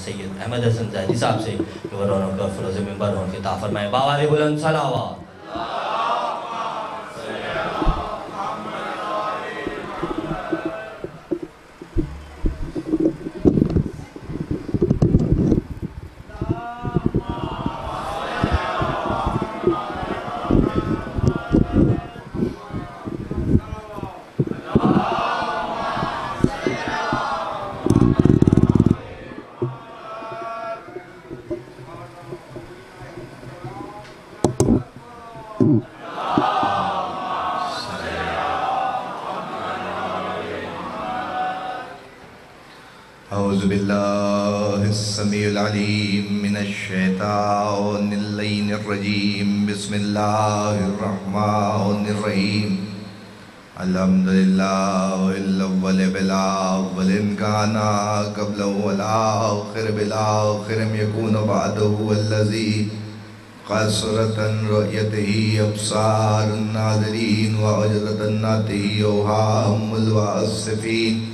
سید احمد حسن زیدی صاحب سے کہ وہ رونق اور فروز منبر ہوں خطاب فرمائیں باوار بلند صلوات. اعوذ باللہ السمیع العلیم من الشیطان اللعین الرجیم بسم اللہ الرحمن الرحیم الحمدللہ الاول بالاول ان کانا قبل والآخر بالآخر یکون بعدہ الذی قصرت رؤیتہ ابصار الناظرین وعجرت الناتہ اوہام الواصفین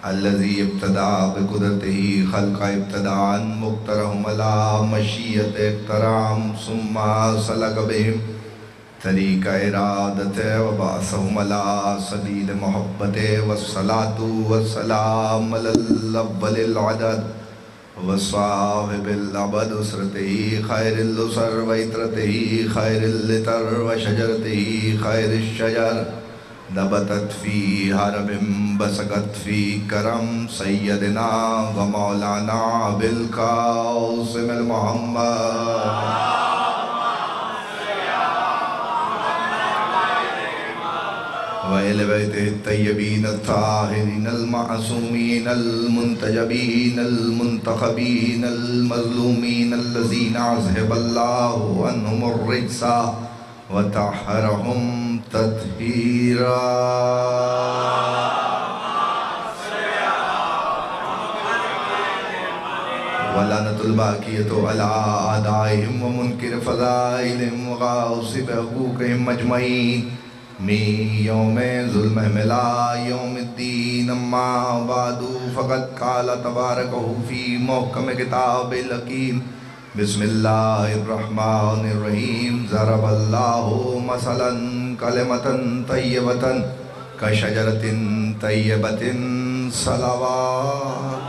الذي ابتدع بقدرته خلق ابتداء مقترهم على مشيئة اقترام ثم سلك بهم طريق إرادته وبعثهم على سبيل محبته والصلاة والسلام على الأول العدد وصاحب الأبد أسرته خير الأسر وإترته خير الإتر وشجرته خير الشجر نبتت في هرب بسقت في كرم سيدنا ومولانا بالقاسم المحمد وإلى بيته الطيبين الطاهرين المعصومين المنتجبين المنتخبين المظلومين الذين أذهب الله عنهم الرجس وطهرهم تطہیرا ولعنت الباقیۃ علی اعدائہم ومنکر فضائلہم وغاصب حقوقہم اجمعین من یوم ظلمہم الی یوم الدین اما بعد فقد قال تبارکہ فی محکم کتاب الحکیم بسم اللہ الرحمن الرحیم ضرب اللہ مثلا کلمة طیبة کشجرة طیبة صلوات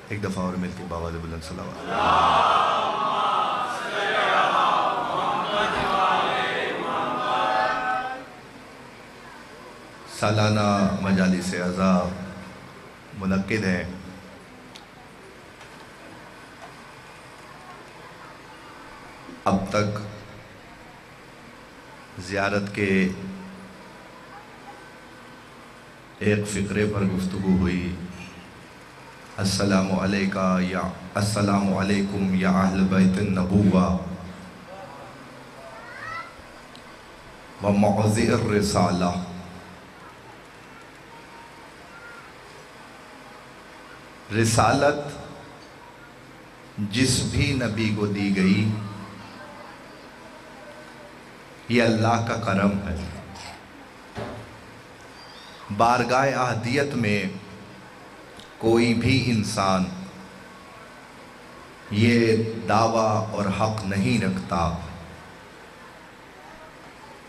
ایک دفعہ اور مل کے باوار بلند صلوات سالانہ مجالس اعزاء منعقد ہیں. اب تک زیارت کے ایک فقرے پر گفتگو ہوئی. السلام علیکم یا اہل بیت النبوہ و موضع الرسالہ. رسالت جس بھی نبی کو دی گئی یہ اللہ کا کرم ہے. بارگاہ احدیت میں کوئی بھی انسان یہ دعویٰ اور حق نہیں رکھتا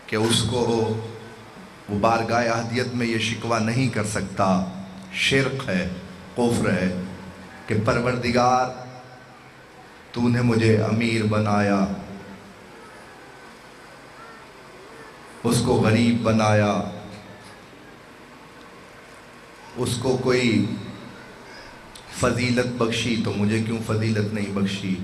کہ اس کو وہ بارگاہ احدیت میں یہ شکوہ نہیں کر سکتا. شرک ہے، کفر ہے کہ پروردگار تو نے مجھے امیر بنایا، اس کو غریب بنایا، اس کو کوئی فضیلت بخشی تو مجھے کیوں فضیلت نہیں بخشی،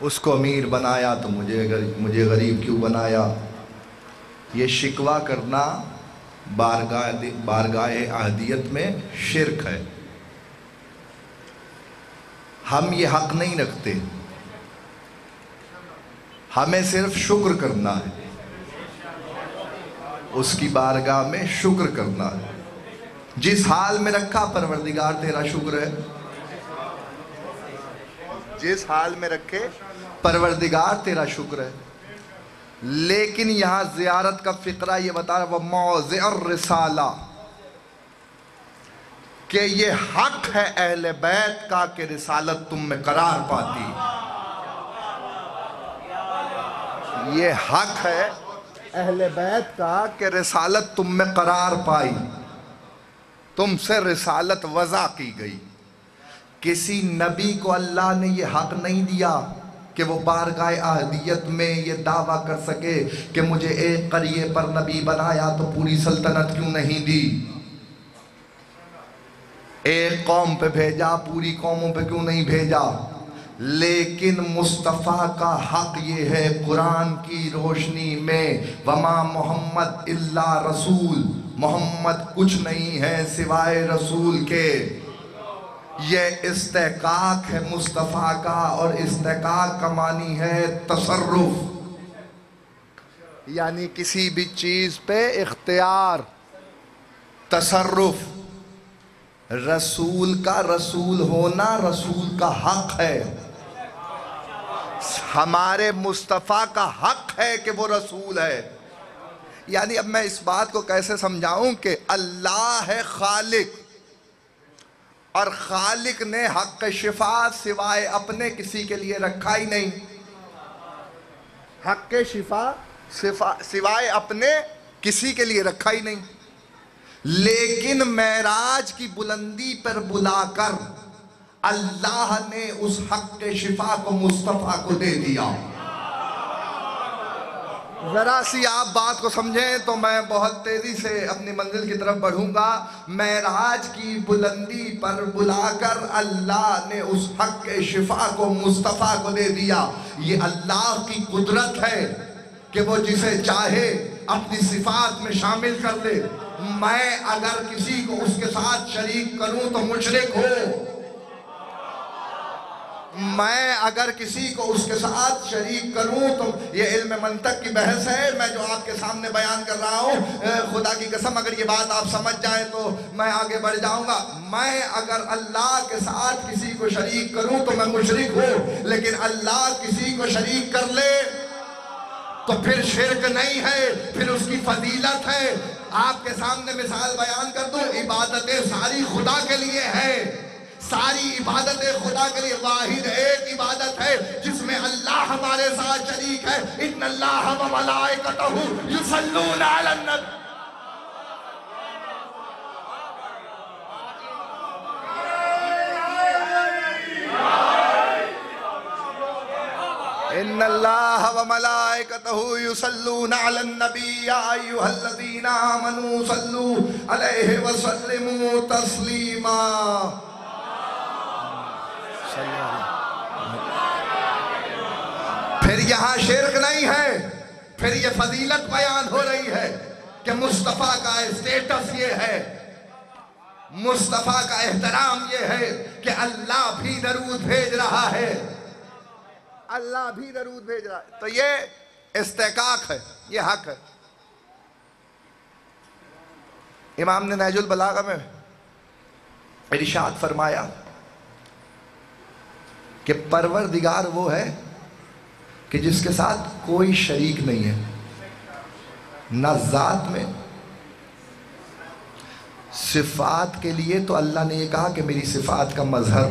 اس کو امیر بنایا تو مجھے غریب کیوں بنایا. یہ شکوہ کرنا بارگاہ احدیت میں شرک ہے. ہم یہ حق نہیں رکھتے، ہمیں صرف شکر کرنا ہے، اس کی بارگاہ میں شکر کرنا ہے. جس حال میں رکھا پروردگار تیرا شکر ہے، جس حال میں رکھے پروردگار تیرا شکر ہے. لیکن یہاں زیارت کا فقرہ یہ بتا رہا وہ موضع الرسالہ کہ یہ حق ہے اہل بیت کا کہ رسالت تم میں قرار پاتی. یہ حق ہے اہل بیت کا کہ رسالت تم میں قرار پائی، تم سے رسالت وضع کی گئی. کسی نبی کو اللہ نے یہ حق نہیں دیا کہ وہ بارگاہ احدیت میں یہ دعویٰ کر سکے کہ مجھے ایک قریے پر نبی بنایا تو پوری سلطنت کیوں نہیں دی، ایک قوم پہ بھیجا پوری قوموں پہ کیوں نہیں بھیجا. لیکن مصطفیٰ کا حق یہ ہے قرآن کی روشنی میں وما محمد الا رسول، محمد کچھ نہیں ہے سوائے رسول کے. یہ استحقاق ہے مصطفیٰ کا، اور استحقاق کا معنی ہے تصرف، یعنی کسی بھی چیز پہ اختیار، تصرف. رسول کا رسول ہونا رسول کا حق ہے، ہمارے مصطفیٰ کا حق ہے کہ وہ رسول ہے. یعنی اب میں اس بات کو کیسے سمجھاؤں کہ اللہ ہے خالق، اور خالق نے حق شفا سوائے اپنے کسی کے لیے رکھا ہی نہیں. حق شفا سوائے اپنے کسی کے لیے رکھا ہی نہیں. لیکن معراج کی بلندی پر بلا کر اللہ نے اس حق شفا کو مصطفیٰ کو دے دیا. ذرا سی آپ بات کو سمجھیں تو میں بہت تیزی سے اپنی منزل کی طرف بڑھوں گا. معراج کی بلندی پر بلا کر اللہ نے اس حق شفا کو مصطفیٰ کو دے دیا. یہ اللہ کی قدرت ہے کہ وہ جسے چاہے اپنی صفات میں شامل کر لے. میں اگر کسی کو اس کے ساتھ شریک کروں تو مشرک ہو، میں اگر کسی کو اس کے ساتھ شریک کروں تو یہ علم منطق کی بحث ہے میں جو آپ کے سامنے بیان کر رہا ہوں. خدا کی قسم اگر یہ بات آپ سمجھ جائیں تو میں آگے بڑھ جاؤں گا. میں اگر اللہ کے ساتھ کسی کو شریک کروں تو میں مشرک ہوں، لیکن اللہ کسی کو شریک کر لے تو پھر شرک نہیں ہے، پھر اس کی فضیلت ہے. آپ کے سامنے مثال بیان کر دوں، عبادتیں ساری خدا کے لیے ہیں، ساری عبادتیں خدا کے لیے. واحد ایک عبادت ہے جس میں اللہ ہمارے ساتھ شریک ہے. ان اللہ و ملائکتہ یصلون علی النبی. ان اللہ و ملائکتہ یصلون علی النبی یا ایھا الذین آمنوا صلوا علیہ وسلموا تسلیما. پھر یہاں شرک نہیں ہے، پھر یہ فضیلت بیان ہو رہی ہے کہ مصطفیٰ کا اسٹیٹس یہ ہے، مصطفیٰ کا احترام یہ ہے کہ اللہ بھی درود بھیج رہا ہے، اللہ بھی درود بھیج رہا ہے. تو یہ استحقاق ہے، یہ حق ہے. امام نے نہج البلاغہ میں ارشاد فرمایا کہ پروردگار وہ ہے کہ جس کے ساتھ کوئی شریک نہیں ہے، نہ ذات میں. صفات کے لیے تو اللہ نے یہ کہا کہ میری صفات کا مظہر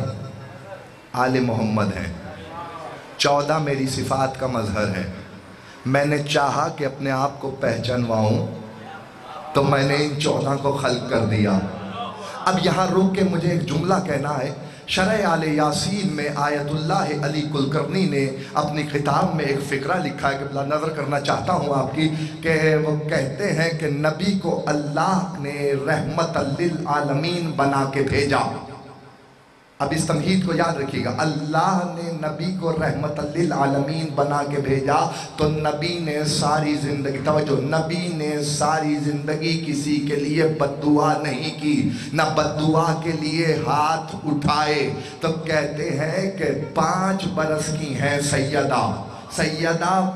آل محمد ہے، 14 میری صفات کا مظہر ہے. میں نے چاہا کہ اپنے آپ کو پہچانواؤں تو میں نے ان 14 کو خلق کر دیا. اب یہاں رک کے مجھے ایک جملہ کہنا ہے. شرح آل یاسین میں آیت اللہ علی کلکرنی نے اپنی کتاب میں ایک فقرہ لکھا ہے کہ بلا نظر کرنا چاہتا ہوں آپ کی، کہ وہ کہتے ہیں کہ نبی کو اللہ نے رحمت للعالمین بنا کے بھیجا. اب اس تمہید کو یاد رکھیے گا، اللہ نے نبی کو رحمت للعالمین بنا کے بھیجا تو نبی نے ساری زندگی، توجہ، نبی نے ساری زندگی کسی کے لیے بد دعا نہیں کی، نہ بد دعا کے لیے ہاتھ اٹھائے. تو کہتے ہیں کہ 5 برس کی ہیں سیدہ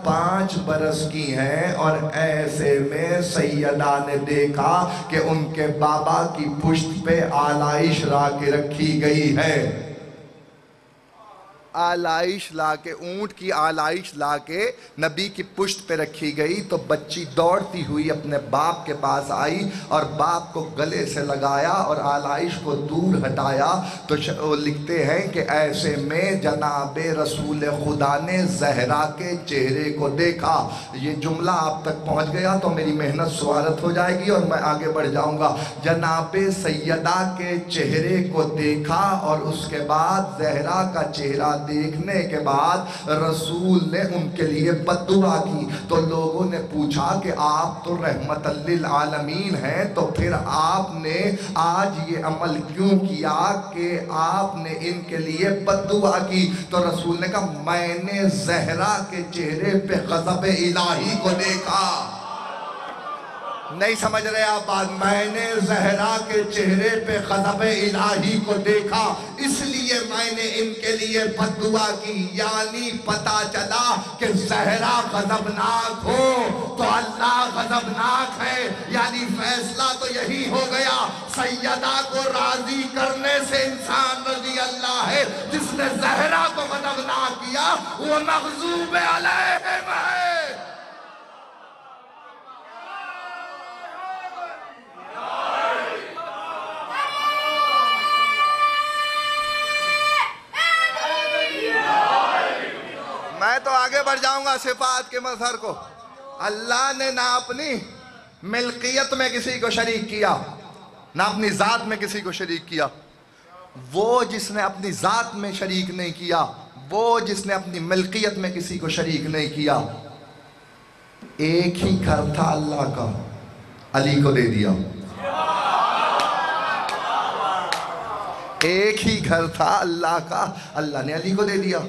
5 برس کی ہیں، اور ایسے میں سیدہ نے دیکھا کہ ان کے بابا کی پشت پہ آلائش لا کے رکھی گئی ہے. आलाइश लाके, ऊंट की आलाइश लाके नबी की पुश्त पे रखी गई तो बच्ची दौड़ती हुई अपने बाप के पास आई और बाप को गले से लगाया और आलाइश को दूर हटाया। तो वो लिखते हैं कि ऐसे में जनाबे रसूल खुदा ने ज़हरा के चेहरे को देखा। ये जुमला आप तक पहुंच गया तो मेरी मेहनत स्वारत हो जाएगी और मैं आगे बढ़ जाऊंगा। जनाबे सैयदा के चेहरे को देखा और उसके बाद ज़हरा का चेहरा देखने के बाद रसूल ने उनके लिए बद्दुआ की। तो लोगों ने पूछा कि आप तो रहमतल लिल आलमीन हैं, तो फिर आपने आज ये अमल क्यों किया कि आपने इनके लिए बद्दुआ की? तो रसूल ने कहा मैंने ज़हरा के चेहरे पे गज़ब इलाही को देखा। नहीं समझ रहे आप बात? मैंने ज़हरा के चेहरे पे गज़ब इलाही को देखा, इसलिए मैंने इनके लिए बद्दुआ की। यानी पता चला कि ज़हरा गज़बनाक हो तो अल्लाह गज़बनाक है। यानी फैसला तो यही हो गया, सैयदा को राजी करने से इंसान रज़ी अल्लाह है। जिसने ज़हरा को गज़बनाक किया वो मग़ज़ूब अलैहिम है। मैं तो आगे बढ़ जाऊंगा सिफात के मजहर को। अल्लाह ने ना अपनी मिल्कियत में किसी को शरीक किया, ना अपनी ज़ात में किसी को शरीक किया। वो जिसने अपनी ज़ात में शरीक नहीं किया, वो जिसने अपनी मिल्कियत में किसी को शरीक नहीं किया, एक ही घर था अल्लाह का, अली को दे दिया। एक ही घर था अल्लाह का, अल्लाह ने अली को दे दिया।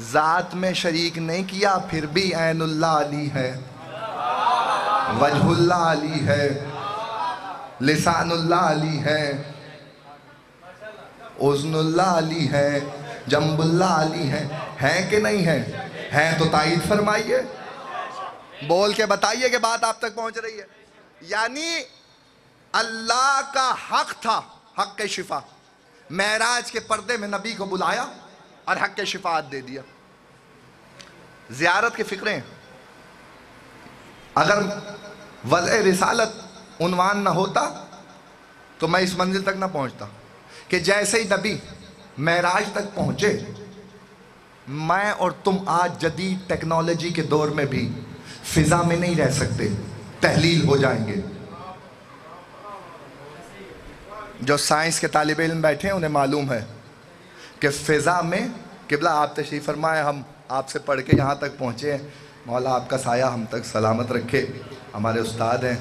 ज़ात में शरीक नहीं किया, फिर भी ऐनुल्लाह अली है, वजहुल्लाह अली है, लिसानुल्लाह अली है, उज़्नुल्लाह अली है, जंबुल्लाह अली है कि नहीं है? हैं तो ताईद फरमाइए, बोल के बताइए कि बात आप तक पहुंच रही है। यानी अल्लाह का हक था, हक के शिफा। मेराज के पर्दे में नबी को बुलाया और हक के शिफात दे दिया। ज़ियारत की फ़िक्रें, अगर वज़्अ रिसालत उन्वान ना होता तो मैं इस मंजिल तक ना पहुंचता कि जैसे ही नबी मेराज तक पहुंचे, मैं और तुम आज जदीद टेक्नोलॉजी के दौर में भी फ़िज़ा में नहीं रह सकते, तहलील हो जाएंगे। जो साइंस के तालिब इल्म बैठे हैं उन्हें मालूम है कि फ़िज़ा में, किबला आप तशरीफ़ फरमाए, हम आपसे पढ़ के यहाँ तक पहुँचे हैं, मौला आपका साया हम तक सलामत रखे। हमारे उस्ताद हैं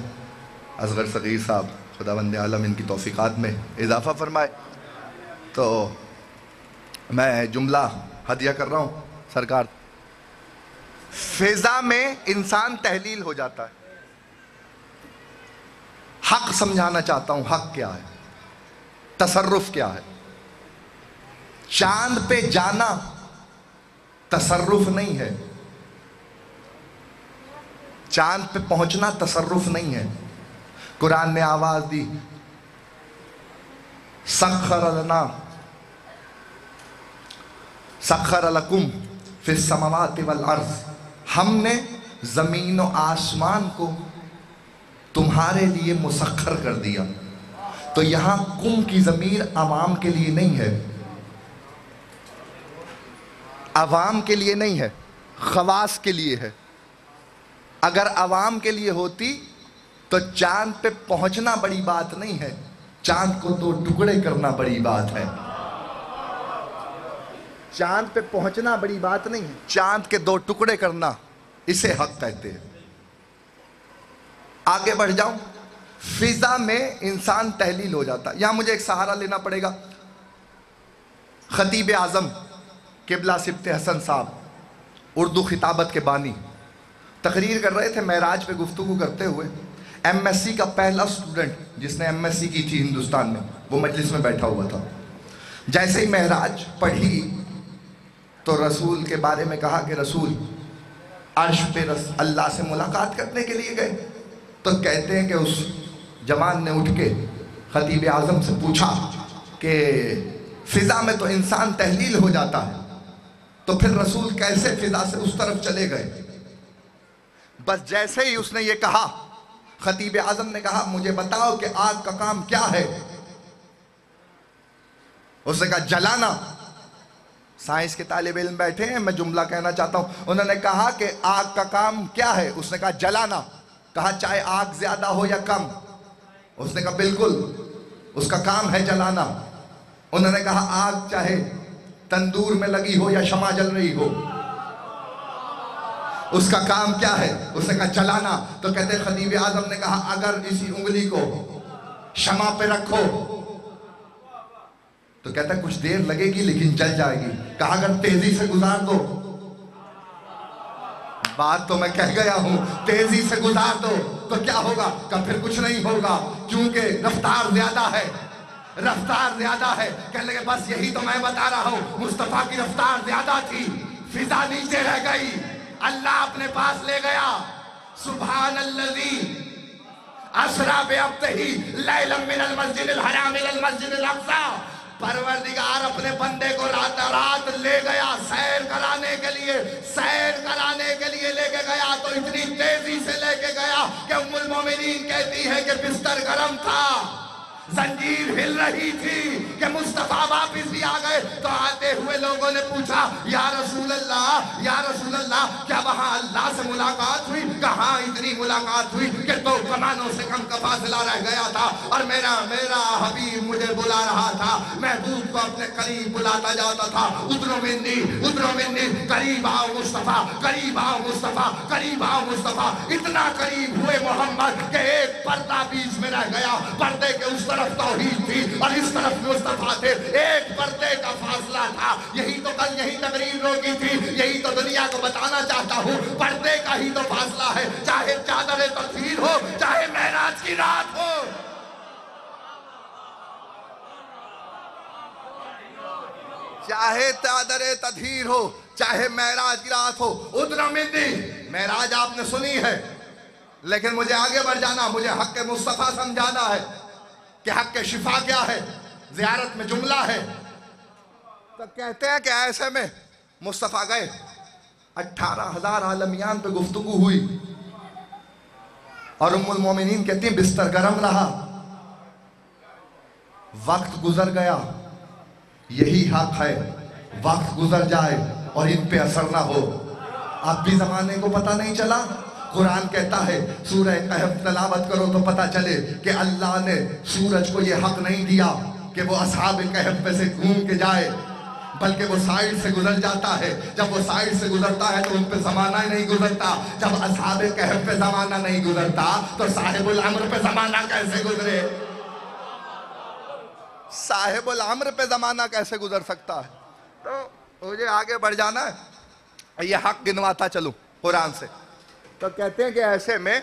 असगर सग़ीर साहब, खुदावंद आलम इनकी तौफ़ीक़ात में इजाफ़ा फरमाए। तो मैं जुमला हदिया कर रहा हूँ सरकार। फ़िज़ा में इंसान तहलील हो जाता है। हक़ समझाना चाहता हूँ, हक़ क्या है, तसर्रुफ़ क्या है। चांद पे जाना तसर्रुफ़ नहीं है, चांद पे पहुंचना तसर्रुफ़ नहीं है। कुरान ने आवाज़ दी, सख्खर लकुम फिस समावाति वल अर्ज़, हमने ज़मीन और आसमान को तुम्हारे लिए मुसख्खर कर दिया। तो यहाँ कुम की ज़मीर अवाम के लिए नहीं है, अवाम के लिए नहीं है, ख़वास के लिए है। अगर अवाम के लिए होती तो चांद पे पहुंचना बड़ी बात नहीं है, चांद को दो टुकड़े करना बड़ी बात है। चांद पे पहुंचना बड़ी बात नहीं है, चांद के दो टुकड़े करना, इसे हक कहते हैं। आगे बढ़ जाऊं, फ़िज़ा में इंसान तहलील हो जाता। यहां मुझे एक सहारा लेना पड़ेगा। खतीब आज़म किबला सिब्त हसन साहब, उर्दू खिताबत के बानी, तकरीर कर रहे थे मेराज पे गुफ्तगू करते हुए। एमएससी का पहला स्टूडेंट जिसने एमएससी की थी हिंदुस्तान में, वो मजलिस में बैठा हुआ था। जैसे ही मेराज पढ़ी तो रसूल के बारे में कहा कि रसूल अर्श पे अल्लाह से मुलाकात करने के लिए गए। तो कहते हैं कि उस जवान ने उठ के खतीब आज़म से पूछा कि فضا میں تو انسان تحلیل ہو جاتا ہے، تو پھر رسول کیسے فضا سے اس طرف چلے گئے؟ بس جیسے ہی اس نے یہ کہا، خطیب اعظم نے کہا مجھے بتاؤ کہ آگ کا کام کیا ہے؟ اس نے کہا جلانا۔ سائنس کے طالب علم بیٹھے ہیں، میں جملہ کہنا چاہتا ہوں۔ انہوں نے کہا کہ آگ کا کام کیا ہے؟ اس نے کہا جلانا۔ کہا چاہے آگ زیادہ ہو یا کم؟ اس نے کہا بالکل، اس کا کام ہے جلانا۔ انہوں نے کہا آگ چاہے تندور میں لگی ہو یا شمع جل رہی ہو، اس کا کام کیا ہے؟ اس نے کہا جلانا۔ تو کہتے ہیں خطیب اعظم نے کہا اگر اسی انگلی کو شمع پہ رکھو تو کہتا ہے کچھ دیر لگے گی لیکن جل جائے گی۔ کہا اگر تیزی سے گزار دو، بات تو میں کہہ گیا ہوں، تیزی سے گزار دو تو کیا ہوگا؟ کہ پھر کچھ نہیں ہوگا، کیونکہ رفتار زیادہ ہے، رفتار زیادہ ہے۔ کہنے لگے بس یہی تو میں بتا رہا ہوں، مصطفیٰ کی رفتار زیادہ تھی، فضا نیچے رہ گئی، اللہ اپنے پاس لے گیا۔ سبحان الذی اسریٰ بعبدہ لیلا من المسجد الحرام الی المسجد الاقصی۔ پروردگار اپنے بندے کو رات لے گیا سیر کرانے کے لیے، سیر کرانے کے لیے لے کے گیا تو اتنی تیزی سے لے کے گیا کہ ام المومنین کہتی ہے کہ بستر گرم تھا، زنجیر ہل رہی تھی کہ مصطفیٰ واپس بھی آ گئے۔ تو آتے ہوئے لوگوں نے پوچھا یا رسول اللہ، یا رسول اللہ، کیا وہاں اللہ سے ملاقات ہوئی؟ کہاں اتنی ملاقات ہوئی کہ 2 کمانوں سے کم کا فاصلہ رہ گیا تھا، اور میرا حبیب مجھے بلا رہا تھا، محبوب کو اپنے قریب بلاتا جاتا تھا۔ ادنو منی، قریب آؤ مصطفیٰ، قریب آؤ مصطفیٰ، قریب آؤ مصطفیٰ۔ اتنا قریب ہوئے محمد کہ ایک پردہ بیچ میں رہ گیا، پردے کے اس طرف توحید تھی اور اس طرف مصطفیٰ تھے، ایک پردے کا فاصلہ تھا۔ یہی تو کل یہی تقریر روکی تھی، یہی تو دنیا کو بتانا چاہتا ہوں، پردے کا ہی تو فاصلہ ہے، چاہے چادر تطہیر ہو، چاہے معراج کی رات ہو۔ چاہے چادر تطہیر ہو، چاہے معراج کی رات ہو۔ ادنا مندی، معراج آپ نے سنی ہے، لیکن مجھے آگے بڑھ جانا، مجھے حق مصطفیٰ سمجھانا ہے کہ حق شفا کیا ہے، زیارت میں جملہ ہے۔ تو کہتے ہیں کہ ایسے میں مصطفیٰ گئے، 18,000 عالمیان پہ گفتگو ہوئی، اور ام المومنین کہتی ہیں بستر گرم رہا، وقت گزر گیا۔ یہی حق ہے، وقت گزر جائے اور ان پہ اثر نہ ہو۔ اب بھی زمانے کو پتہ نہیں چلا۔ قرآن کہتا ہے سورہ کہف تلاوت کرو تو پتہ چلے کہ اللہ نے سورج کو یہ حق نہیں دیا کہ وہ اصحاب کہف پہ سے گھوم کے جائے، بلکہ وہ سائڈ سے گزر جاتا ہے۔ جب وہ سائڈ سے گزرتا ہے تو ان پہ زمانہ نہیں گزرتا۔ جب اصحاب کہف پہ زمانہ نہیں گزرتا تو صاحب العمر پہ زمانہ کیسے گزرے؟ صاحب العمر پہ زمانہ کیسے گزر سکتا ہے؟ تو مجھے آگے بڑھ جانا ہے، یہ حق گنواتا چلوں قرآن سے۔ تو کہتے ہیں کہ ایسے میں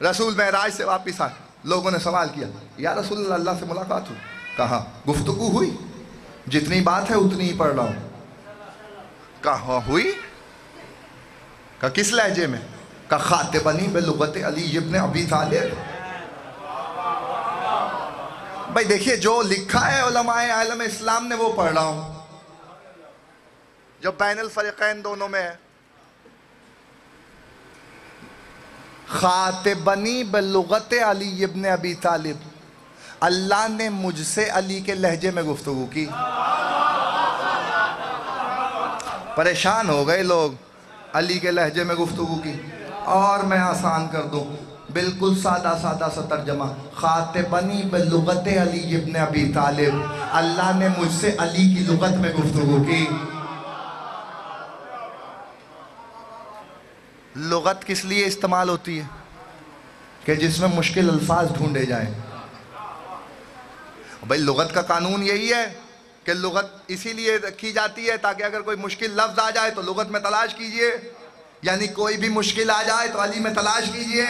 رسول معراج سے واپس آئے، لوگوں نے سوال کیا یا رسول اللہ، اللہ سے ملاقات ہوئی؟ کہا گفتگو ہوئی، جتنی بات ہے اتنی ہی پڑھ رہا ہوں۔ کہا ہوئی؟ کہا کس لہجے میں؟ کہا خاطبنی بلغت علی ابن ابی طالب۔ بھائی دیکھیے جو لکھا ہے علماء عالم اسلام نے وہ پڑھ رہا ہوں، جو بین الفریقین دونوں میں ہے۔ خاطبنی بلغت علی ابن ابی طالب، اللہ نے مجھ سے علی کے لہجے میں گفتگو کی۔ پریشان ہو گئے لوگ، علی کے لہجے میں گفتگو کی۔ اور میں آسان کر دوں، بالکل سادہ سادہ سا ترجمہ، خاطبنی بلغت علی ابن ابی طالب، اللہ نے مجھ سے علی کی لغت میں گفتگو کی۔ لغت کس لیے استعمال ہوتی ہے؟ کہ جس میں مشکل الفاظ ڈھونڈے جائیں۔ بھائی لغت کا قانون یہی ہے کہ لغت اسی لیے رکھی جاتی ہے تاکہ اگر کوئی مشکل لفظ آ جائے تو لغت میں تلاش کیجئے، یعنی کوئی بھی مشکل آ جائے تو علی میں تلاش کیجئے۔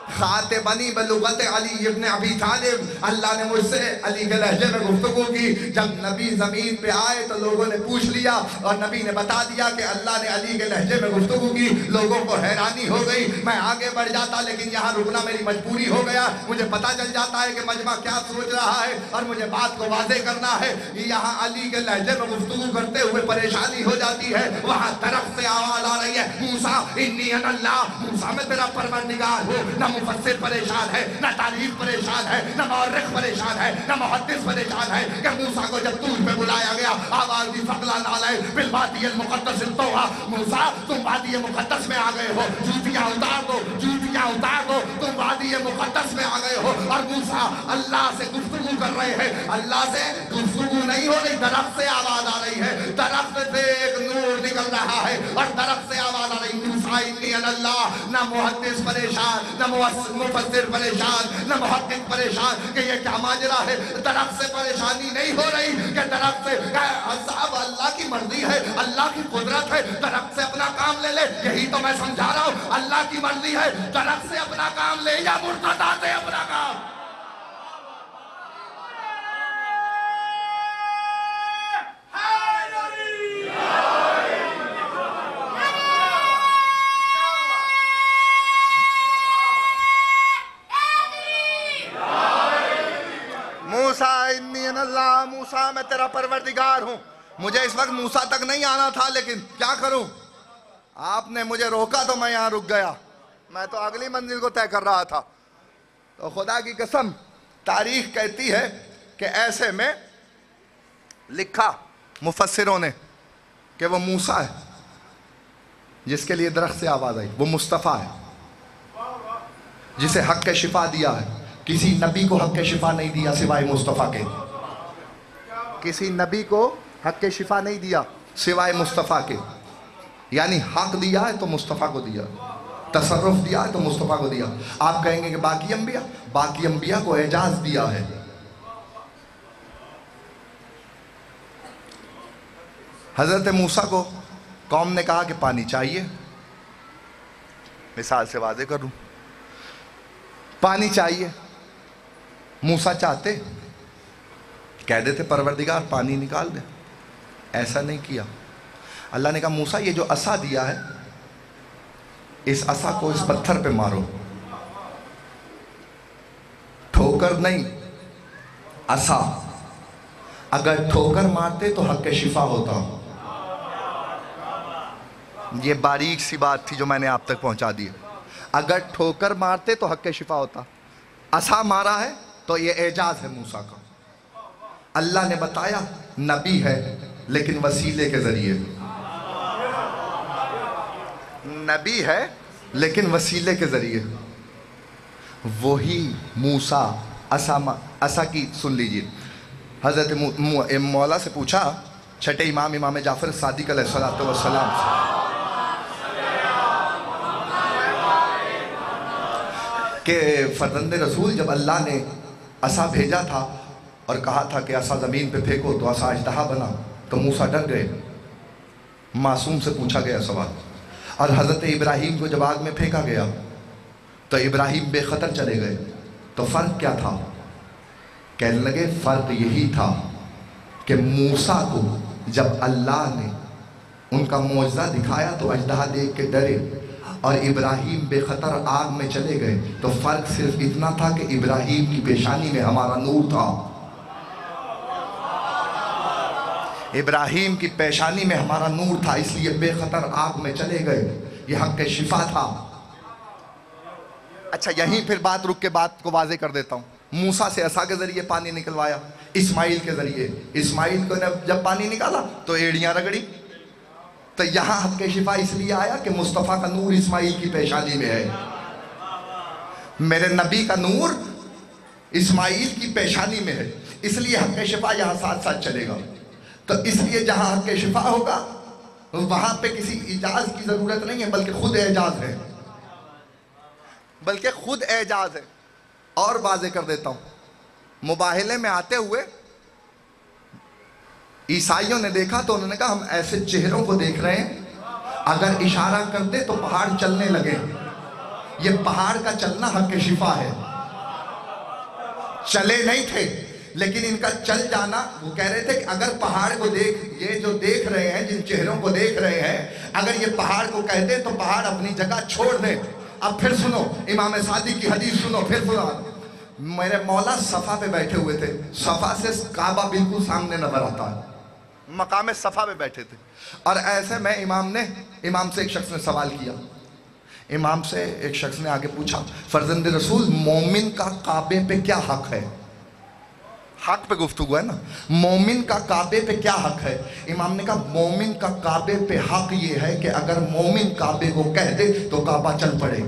खातिबनी बलुगत अली इब्न अबी तालिब, अल्लाह ने मुझसे अली के लहजे में गुफ्तगू की। जब नबी ज़मीन पे आए तो लोगों ने पूछ लिया और नबी ने बता दिया कि अल्लाह ने अली के लहजे में गुफ्तगू की। लोगों को हैरानी हो गई। मैं आगे बढ़ जाता लेकिन यहाँ रुकना मेरी मजबूरी हो गया। मुझे पता चल जाता है कि मजमा क्या सोच रहा है और मुझे बात को वाज़ेह करना है। यहाँ अली के लहजे में गुफ्तगू करते हुए परेशानी हो जाती है। वहाँ तरफ से आवाज़ आ रही है, मूसा इन्नी अल्लाह, मूसा मैं तेरा परवरदिगार हूँ। न मुफस्सिर परेशान है, न तारीख परेशान है, न मौर्रिख परेशान है, न मुहद्दिस परेशान है कि मूसा को जब तूर पे बुलाया गया, आवाज़ दी फकला नाले बिल वादी अल मुक़द्दस तौहा, मूसा तुम वादी मुक़द्दस में आ गए हो, जूतियाँ उतार दो, जूतियाँ उतार दो, तुम वादी मुक़द्दस में आ गए हो। और मूसा अल्लाह से गुफ्तगू कर रहे हैं। अल्लाह से गुफ्तगू नहीं हो रही, दरख्त से आवाज़ आ रही है। दरख्त से एक नूर निकल रहा है और दरख्त से आवाज़ आ रही, मूसा इन्नी अल्लाह। न मुहद्दिस परेशान, न मुफस्सिर परेशान, न मुहद्दिस परेशान कि ये क्या माजरा है। दरख्त से परेशानी नहीं हो रही कि दरख्त से साहब अल्लाह की मर्जी है, अल्लाह की कुदरत है, दरख्त से अपना काम ले ले। यही तो मैं समझा रहा हूँ, अल्लाह की मर्जी है, दरख्त से अपना काम ले या मुर्तदा से अपना काम। मूसा इन्नी अल्लाह, मूसा मैं तेरा परवरदिगार हूँ। मुझे इस वक्त मूसा तक नहीं आना था लेकिन क्या करूँ, आपने मुझे रोका तो मैं यहाँ रुक गया। मैं तो अगली मंजिल को तय कर रहा था। तो खुदा की कसम तारीख कहती है कि ऐसे में लिखा मुफस्सिरों ने कि वो मूसा है जिसके लिए दरख्त से आवाज़ आई, वो मुस्तफ़ा है जिसे हक़ शिफा दिया है। किसी नबी को हक़ शिफा नहीं दिया सिवाय मुस्तफ़ा के। किसी नबी को हक़ शिफा नहीं दिया सिवाय मुस्तफ़ा के। यानी हक़ दिया है तो मुस्तफ़ा को दिया, तसर्रुफ़ दिया है तो मुस्तफ़ा को दिया। आप कहेंगे कि बाकी अंबिया को एजाज़ दिया है। हज़रत मूसा को कौम ने कहा कि पानी चाहिए। मिसाल से वाज़ेह करूँ, पानी चाहिए। मूसा चाहते कह देते परवरदिगार पानी निकाल दे, ऐसा नहीं किया। अल्लाह ने कहा मूसा ये जो असा दिया है इस असा को इस पत्थर पे मारो, ठोकर नहीं असा। अगर ठोकर मारते तो हक़ शिफा होता। ये बारीक सी बात थी जो मैंने आप तक पहुंचा दी। अगर ठोकर मारते तो हक़ शिफा होता। असा मारा है तो ये एजाज है मूसा का। अल्लाह ने बताया नबी है लेकिन वसीले के जरिए। नबी है लेकिन वसीले के जरिए। वही मूसा असा की सुन लीजिए। हज़रत मौला से पूछा, छठे इमाम जाफ़र सादिक़ अलैहिस्सलातु वस्सलाम से कि फर्जंद रसूल जब अल्लाह ने असा भेजा था और कहा था कि असा ज़मीन पे फेंको तो असा अजदहा बना, तो मूसा डर गए। मासूम से पूछा गया सवाल। और हज़रत इब्राहीम को जब आग में फेंका गया तो इब्राहीम बेखतर चले गए। तो फ़र्क क्या था? कहने लगे फ़र्क यही था कि मूसा को जब अल्लाह ने उनका मौजज़ा दिखाया तो अजदहा देख के डरे और इब्राहीम बेखतर आग में चले गए। तो फ़र्क सिर्फ इतना था कि इब्राहीम की पेशानी में हमारा नूर था। इब्राहीम की पेशानी में हमारा नूर था, इसलिए बेखतर आग में चले गए। यह हक़ शिफा था। अच्छा, यहीं फिर बात रुक के बात को वाज़ेह कर देता हूँ। मूसा से असा के ज़रिए पानी निकलवाया, इस्माइल के ज़रिए। इस्माइल को जब पानी निकाला तो एड़ियाँ रगड़ी। तो यहाँ हक़ शिफा इसलिए आया कि मुस्तफ़ा का नूर इस्माइल की पेशानी में है। मेरे नबी का नूर इस्माइल की पेशानी में है, इसलिए हक़ शिफा यहाँ साथ साथ चलेगा। तो इसलिए जहाँ हक़ शिफा होगा वहाँ पे किसी इजाज़ की ज़रूरत नहीं है, बल्कि खुद एजाज़ है, बल्कि खुद एजाज़ है। और वाज़ेह कर देता हूँ, मुबाहले में आते हुए ईसाइयों ने देखा तो उन्होंने कहा हम ऐसे चेहरों को देख रहे हैं, अगर इशारा कर दे तो पहाड़ चलने लगे। ये पहाड़ का चलना हक के शिफा है। चले नहीं थे लेकिन इनका चल जाना, वो कह रहे थे कि अगर पहाड़ को देख, ये जो देख रहे हैं, जिन चेहरों को देख रहे हैं, अगर ये पहाड़ को कह दे तो पहाड़ अपनी जगह छोड़ दे। अब फिर सुनो इमाम सादी की हदीस सुनो, फिर सुनो। मेरे मौला सफा पे बैठे हुए थे, सफा से काबा बिल्कुल सामने नजर आता है, मकाम सफा पे बैठे थे। और ऐसे में इमाम से एक शख्स ने सवाल किया, इमाम से एक शख्स ने आगे पूछा, फर्जंद रसूल मोमिन का काबे पे क्या हक है? हक पे गुफ्तगू है ना, मोमिन का काबे पे क्या हक है? इमाम ने कहा मोमिन का काबे पे हक ये है कि अगर मोमिन काबे को कह दे तो काबा चल पड़े।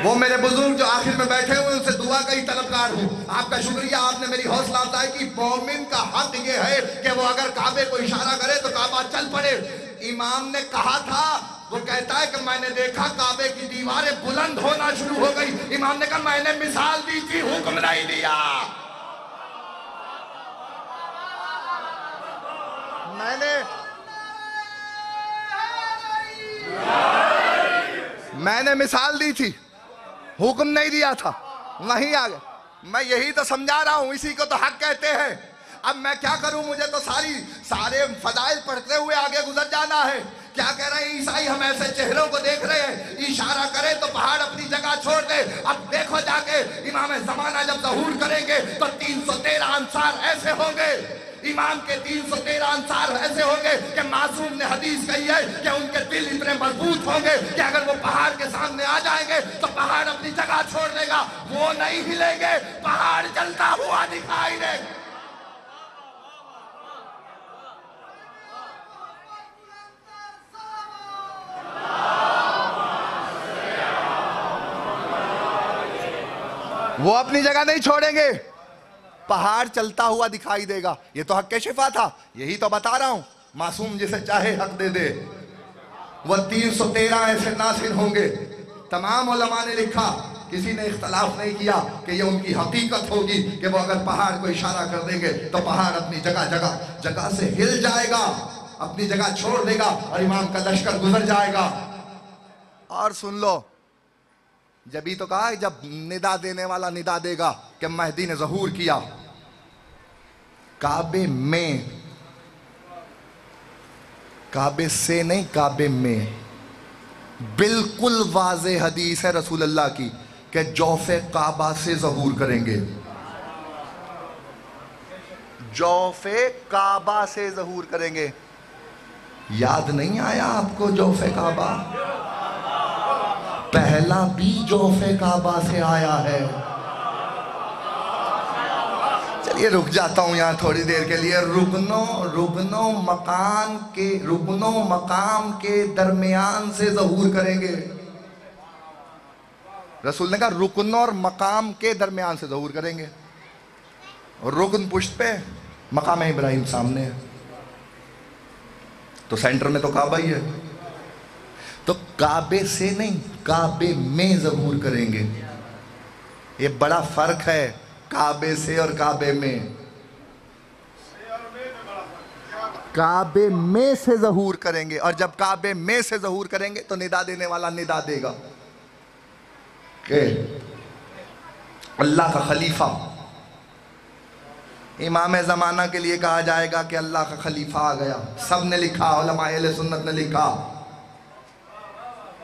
वो मेरे बुजुर्ग जो आखिर में बैठे हुए उनसे दुआ का ही तलबगार हूँ, आपका शुक्रिया, आपने मेरी हौसला अफजाई की। मोमिन का हक ये है कि वो अगर काबे को इशारा करे तो काबा चल पड़े। इमाम ने कहा था, वो कहता है कि मैंने देखा काबे की दीवारें बुलंद होना शुरू हो गई। इमाम ने कहा मैंने मिसाल दी थी, हुक्म नहीं दिया। मैंने मिसाल दी थी, हुक्म नहीं दिया था, वहीं आ गए। मैं यही तो समझा रहा हूं, इसी को तो हक कहते हैं। अब मैं क्या करूं, मुझे तो सारे फजाइल पढ़ते हुए आगे गुजर जाना है। क्या कह रहे हैं ईसाई, हम ऐसे चेहरों को देख रहे हैं, इशारा करे तो पहाड़ अपनी जगह छोड़ दे। अब देखो जाके इमाम ज़माना जब ज़हूर करेंगे तो 313 अंसार ऐसे होंगे, इमाम के 313 अंसार ऐसे होंगे कि मासूम ने हदीस कही है कि उनके दिल इतने मजबूत होंगे कि अगर वो पहाड़ के सामने आ जाएंगे तो पहाड़ अपनी जगह छोड़ देगा, वो नहीं हिलेंगे, पहाड़ चलता हुआ दिखाई देगा। वो अपनी जगह नहीं छोड़ेंगे, पहाड़ चलता हुआ दिखाई देगा। ये तो हक के शिफा था, यही तो बता रहा हूं। मासूम जिसे चाहे हक दे दे। वह 313 ऐसे नासिर होंगे। तमाम उलमा ने लिखा, किसी ने इख्तलाफ नहीं किया कि ये उनकी हकीकत होगी कि वो अगर पहाड़ को इशारा कर देंगे तो पहाड़ अपनी जगह से हिल जाएगा, अपनी जगह छोड़ देगा और इमाम का लश्कर गुजर जाएगा। और सुन लो, जब तो कहा जब निदा देने वाला निदा देगा कि महदी ने ज़हूर किया, काबे में, काबे से नहीं काबे में। बिल्कुल वाज़े हदीस है रसूल अल्लाह की कि जौफ़े काबा से ज़हूर करेंगे, जौफ़े काबा से ज़हूर करेंगे। याद नहीं आया आपको जौफ़े काबा? पहला भी जौफ़े काबा से आया है। चलिए रुक जाता हूं यहां थोड़ी देर के लिए। रुकनो मकाम के दरमियान से ज़हूर करेंगे। रसूल ने कहा रुकन और मकाम के दरमियान से ज़हूर करेंगे। रुकन पुश्त पे, मकाम इब्राहिम सामने है, तो सेंटर में तो काबा ही है। तो काबे से नहीं, काबे में ज़हूर करेंगे। ये बड़ा फर्क है काबे से और काबे में। काबे में से ज़हूर करेंगे, और जब काबे में से ज़हूर करेंगे तो निदा देने वाला निदा देगा कि अल्लाह का खलीफा। इमाम ज़माना के लिए कहा जाएगा कि अल्लाह का खलीफा आ गया। सब ने लिखा, उलमाए अहले सुन्नत ने लिखा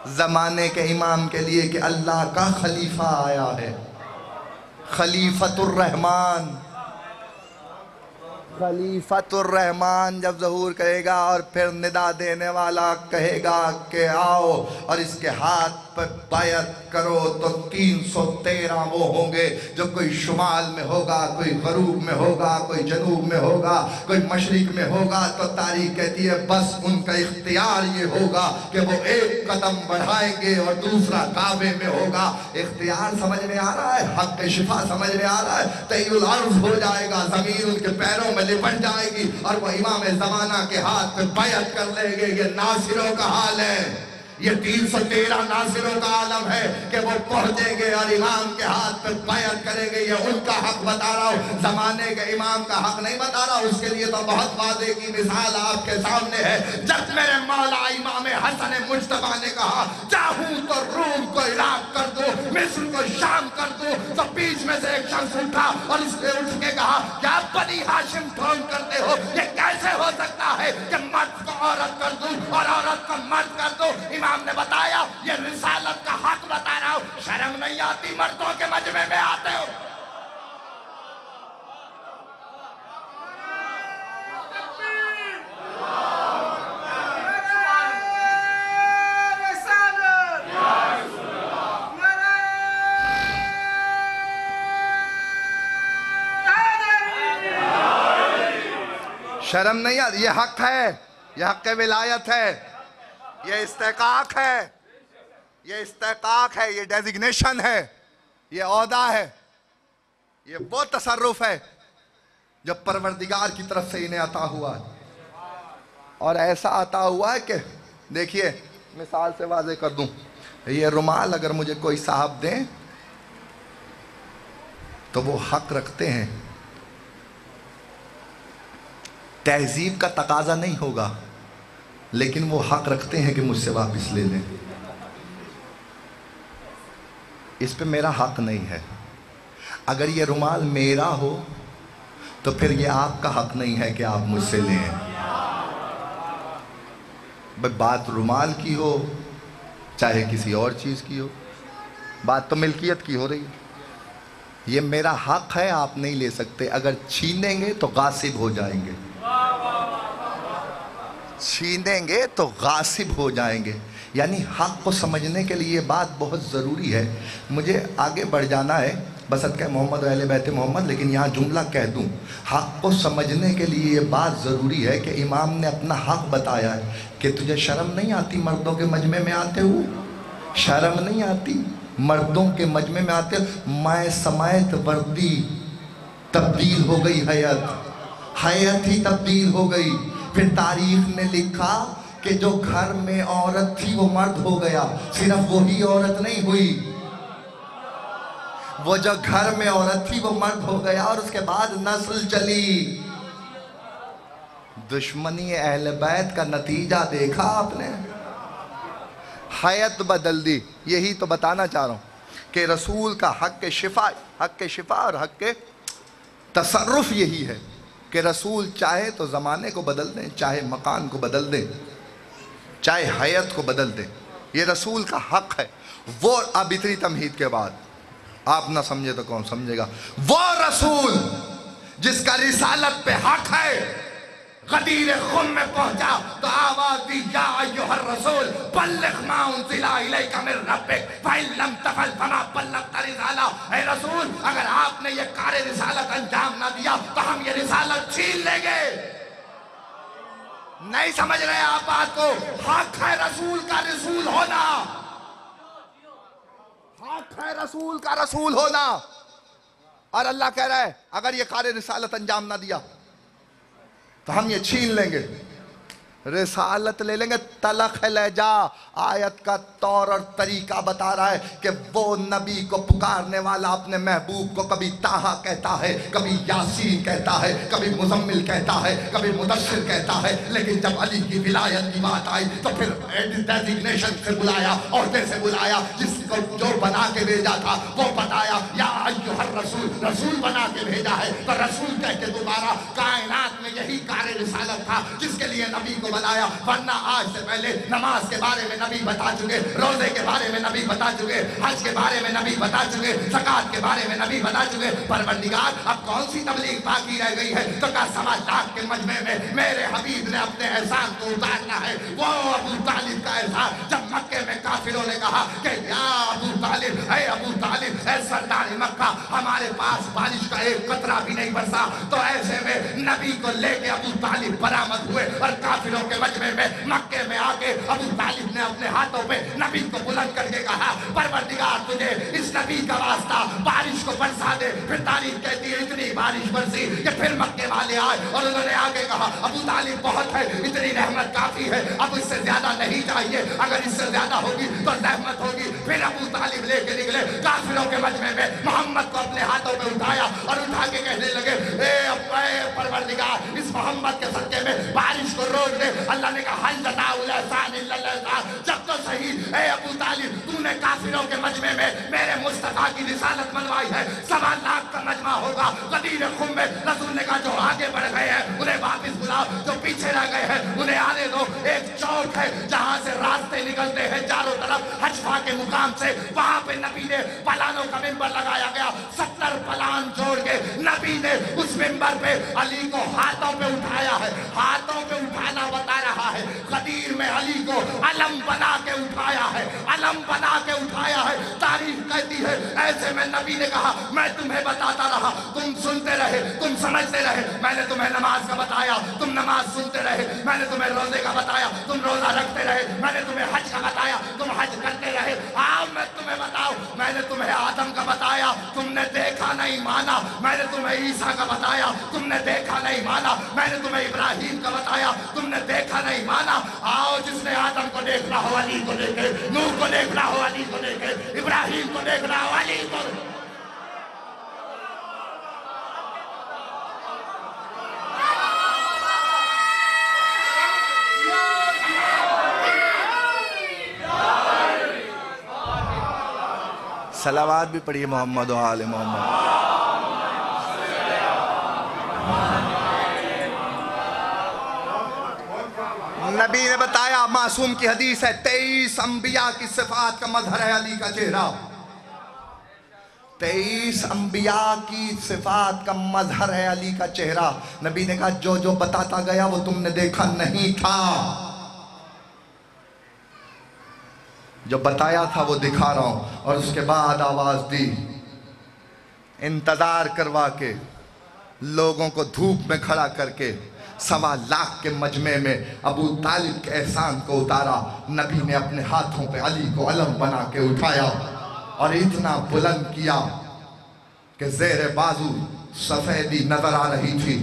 ज़माने के इमाम के लिए कि अल्लाह का खलीफा आया है, खलीफतुर रहमान। खलीफतुर रहमान जब ज़हूर करेगा और फिर निदा देने वाला कहेगा कि आओ और इसके हाथ पर बायत करो, तो 313 वो होंगे जो कोई शुमाल में होगा, कोई गरूब में होगा, कोई जनूब में होगा, कोई मशरिक में होगा। तो तारीख कहती है बस उनका इख्तियार ये होगा कि वो एक कदम बढ़ाएंगे और दूसरा काबे में होगा। इख्तियार समझ में आ रहा है, हक के शिफा समझ में आ रहा है। तैयुल अर्ज़ हो जाएगा, ज़मीन उनके पैरों में लिपट जाएगी और वो इमाम ज़माना के हाथ पे बायत कर लेंगे। ये नासिरों का हाल है। یہ 313 नासिरों का आलम है कि वो पहुंचेंगे और इमाम के हाथ पे बैत करेंगे। ये उनका हक बता रहा हूँ, ज़माने के इमाम का हक नहीं बता रहा। उसके लिए तो बहुत वादे की मिसाल आपके सामने है। जब मेरे मौला इमाम हसन मुज्तबा ने कहा चाहूँ तो रूम को इराक कर दो, मिस्र को शाम कर दो, तो बीच में से एक शख्स उठा और उसने उठ के कहा क्या बनी हाशिम ढोंग करते हो? ये कैसे हो सकता है कि मर्द को औरत कर दूं और औरत को मर्द कर दूं? इमाम ने बताया ये रिसालत का हक बता रहा हूं। शर्म नहीं आती मर्दों के मजमे में आते हो? शर्म नहीं आती? ये हक है, ये हक विलायत है, ये इस्तेकाक है, ये इस्तेकाक है, ये डेजिग्नेशन है, ये औहदा है, ये वो तसर्रुफ है जो परवरदिगार की तरफ से इन्हें अता हुआ है। और ऐसा अता हुआ है कि देखिए मिसाल से वाज़े कर दूं, ये रुमाल अगर मुझे कोई साहब दें तो वो हक रखते हैं, तहजीब का तकाजा नहीं होगा, लेकिन वो हक रखते हैं कि मुझसे वापस ले लें। इस पे मेरा हक नहीं है। अगर ये रुमाल मेरा हो तो फिर ये आपका हक नहीं है कि आप मुझसे लें। भाई बात रुमाल की हो चाहे किसी और चीज़ की हो, बात तो मिल्कियत की हो रही है। ये मेरा हक है, आप नहीं ले सकते। अगर छीनेंगे तो गासिब हो जाएंगे, छीनेंगे तो गासिब हो जाएंगे। यानी हक़ को समझने के लिए ये बात बहुत ज़रूरी है। मुझे आगे बढ़ जाना है बसदक़े मोहम्मद और अहले बैत मोहम्मद, लेकिन यहाँ जुमला कह दूँ। हक़ को समझने के लिए ये बात ज़रूरी है कि इमाम ने अपना हक़ बताया है कि तुझे शर्म नहीं आती मर्दों के मजमे में आते हुए? शर्म नहीं आती मर्दों के मजमे में आते? मैं समायत वर्दी तब्दील हो गई, हैयत ही तब्दील हो गई। फिर तारीख ने लिखा कि जो घर में औरत थी वो मर्द हो गया। सिर्फ वही औरत नहीं हुई, वो जो घर में औरत थी वो मर्द हो गया। और उसके बाद नस्ल चली। दुश्मनी अहले बैत का नतीजा देखा आपने? हयात बदल दी। यही तो बताना चाह रहा हूँ कि रसूल का हक के शिफा और हक के तसर्रुफ यही है कि रसूल चाहे तो ज़माने को बदल दें, चाहे मकान को बदल दें, चाहे हयात को बदल दें। ये रसूल का हक है। वो अब इतनी तमहीद के बाद आप ना समझे तो कौन समझेगा? वो रसूल जिसका रिसालत पे हक है, गदीर खुम में पहुंचा तो आवाज दी या अय्युहर रसूल बल्लिग मा उनज़िला इलैका मिन रब्बिक फ़इन लम तफ़अल फमा बल्लग़्ता रिसाला। ऐ रसूल अगर आपने ये कार्य रिसालत अंजाम ना दिया तो हम ये रिसालत छीन लेंगे। नहीं समझ रहे आप बात को? हक है रसूल का रसूल होना, हक है रसूल का रसूल होना। और अल्लाह कह रहा है अगर ये कार्य रिसालत अंजाम ना दिया तो हम ये छीन लेंगे, रिसालत ले लेंगे। तलख ले जा आयत का तौर और तरीका बता रहा है कि वो नबी को पुकारने वाला अपने महबूब को कभी ताहा कहता है, कभी यासीन कहता है, कभी मुजम्मिल कहता है, कभी मुदस्सिर कहता है। लेकिन जब अली की विलायत की बात आई तो फिर डेजिग्नेशन से बुलाया, औहदे से बुलाया। जिसको जो बना के भेजा था वो बताया या अय्युहर रसूल, रसूल बना के भेजा है तो रसूल कह के दोबारा कायनात में यही कार्य रिसालत था जिसके लिए नबी को बनाया। वरना आज से पहले नमाज के बारे में नबी बता चुके, रोजे के बारे में नबी बता चुके, हज के बारे में नबी बता चुके, ज़कात के बारे में नबी बता चुके। परवरदिगार अब कौन सी तबलीग बाकी रह गई है? तो क्या सवा लाख के मजमे में मेरे हबीब ने अपने एहसान को उतारना है। वो अबू तालिब का एहसान जब मक्के में काफिरों ने कहा कि या अबू तालिब, है अबू तालिब, है सरदार मक्का, हमारे पास बारिश का एक कतरा भी नहीं बरसा, तो ऐसे में नबी को लेके अबू तालिब बरामद हुए और काफिरों के मजमे में मक्के में आके अबू तालिब ने अपने हाथों पे नबी को बुलंद करके कहा परवरदिगार तुझे इस नबी का वास्ता बारिश को बरसा दे। फिर तारीफ कहती है इतनी बारिश बरसी कि फिर मक्के वाले आए और उन्होंने आगे कहा अबू तालिब बहुत है, इतनी रहमत काफी है, अब इससे ज्यादा नहीं चाहिए, अगर इससे ज्यादा होगी तो रहमत होगी। फिर अबू तालिब लेके निकले काफिरों के मजमे में, मोहम्मद को अपने हाथों में उठाया और उठा के कहने लगे ए परवरदिगार, इस मोहम्मद के सदके में बारिश को रोक दे। अल्लाह ने कहा हल जज़ाउल एहसान इल्ला एहसान, जब तो सही ए अबू तालिब, तूने काफिरों के मजमे में मेरे मुस्तफा की रिसालत मनवाई है, 1.25 लाख का मजमा होगा। गदीर खुम में रसूल ने कहा जो आगे बढ़ गए हैं उन्हें वापस बुलाओ, जो पीछे रह गए हैं उन्हें आने दो। एक चौक है जहां से रास्ते निकलते हैं चारों तरफ हजफा के मुकाम से, वहां पे नबी ने पलानों का मिंबर लगाया गया। 70 पलान जोड़ के नबी ने उस मिंबर पे अली को हाथों पे उठाया है। हाथों पे उठाना बता रहा है, गदीर में अली को अलम बना के उठाया है, अलम बना के उठाया है। तारीफ कहती है ऐसे में नबी ने कहा मैं तुम्हें बताता रहा, तुम सुनते रहे, तुम समझते रहे। मैंने तुम्हें नमाज का बताया, तुम नमाज सुनते रहे। मैंने तुम्हें रोजे का बताया, तुम रोजा रखते रहे। मैंने तुम्हें हज का बताया, तुम हज करते रहे। आओ मैं तुम्हें बताऊं, मैंने तुम्हें आदम का बताया, तुमने देखा नहीं माना। मैंने तुम्हें ईसा का बताया, तुमने देखा नहीं माना। मैंने तुम्हें इब्राहिम का बताया, तुमने देखा नहीं माना। आओ जिसने आदम को देख रहा हो अली को देखे, नूह को देख रहा हो अली को देखे, इब्राहिम को देख रहा हो अली को। सलावात भी पढ़िए मोहम्मद और आले मोहम्मद। नबी ने बताया, मासूम की हदीस है, 23 अंबिया की सिफात का मजहर है अली का चेहरा। 23 अंबिया की सिफात का मजहर है अली का चेहरा। नबी ने कहा जो जो बताता गया वो तुमने देखा नहीं था, जो बताया था वो दिखा रहा हूं। और उसके बाद आवाज दी, इंतजार करवा के लोगों को धूप में खड़ा करके 1.25 लाख के मजमे में अबू तालिब के एहसान को उतारा। नबी ने अपने हाथों पे अली को अलम बना के उठाया और इतना बुलंद किया कि ज़ेरे बाजू सफेदी नजर आ रही थी।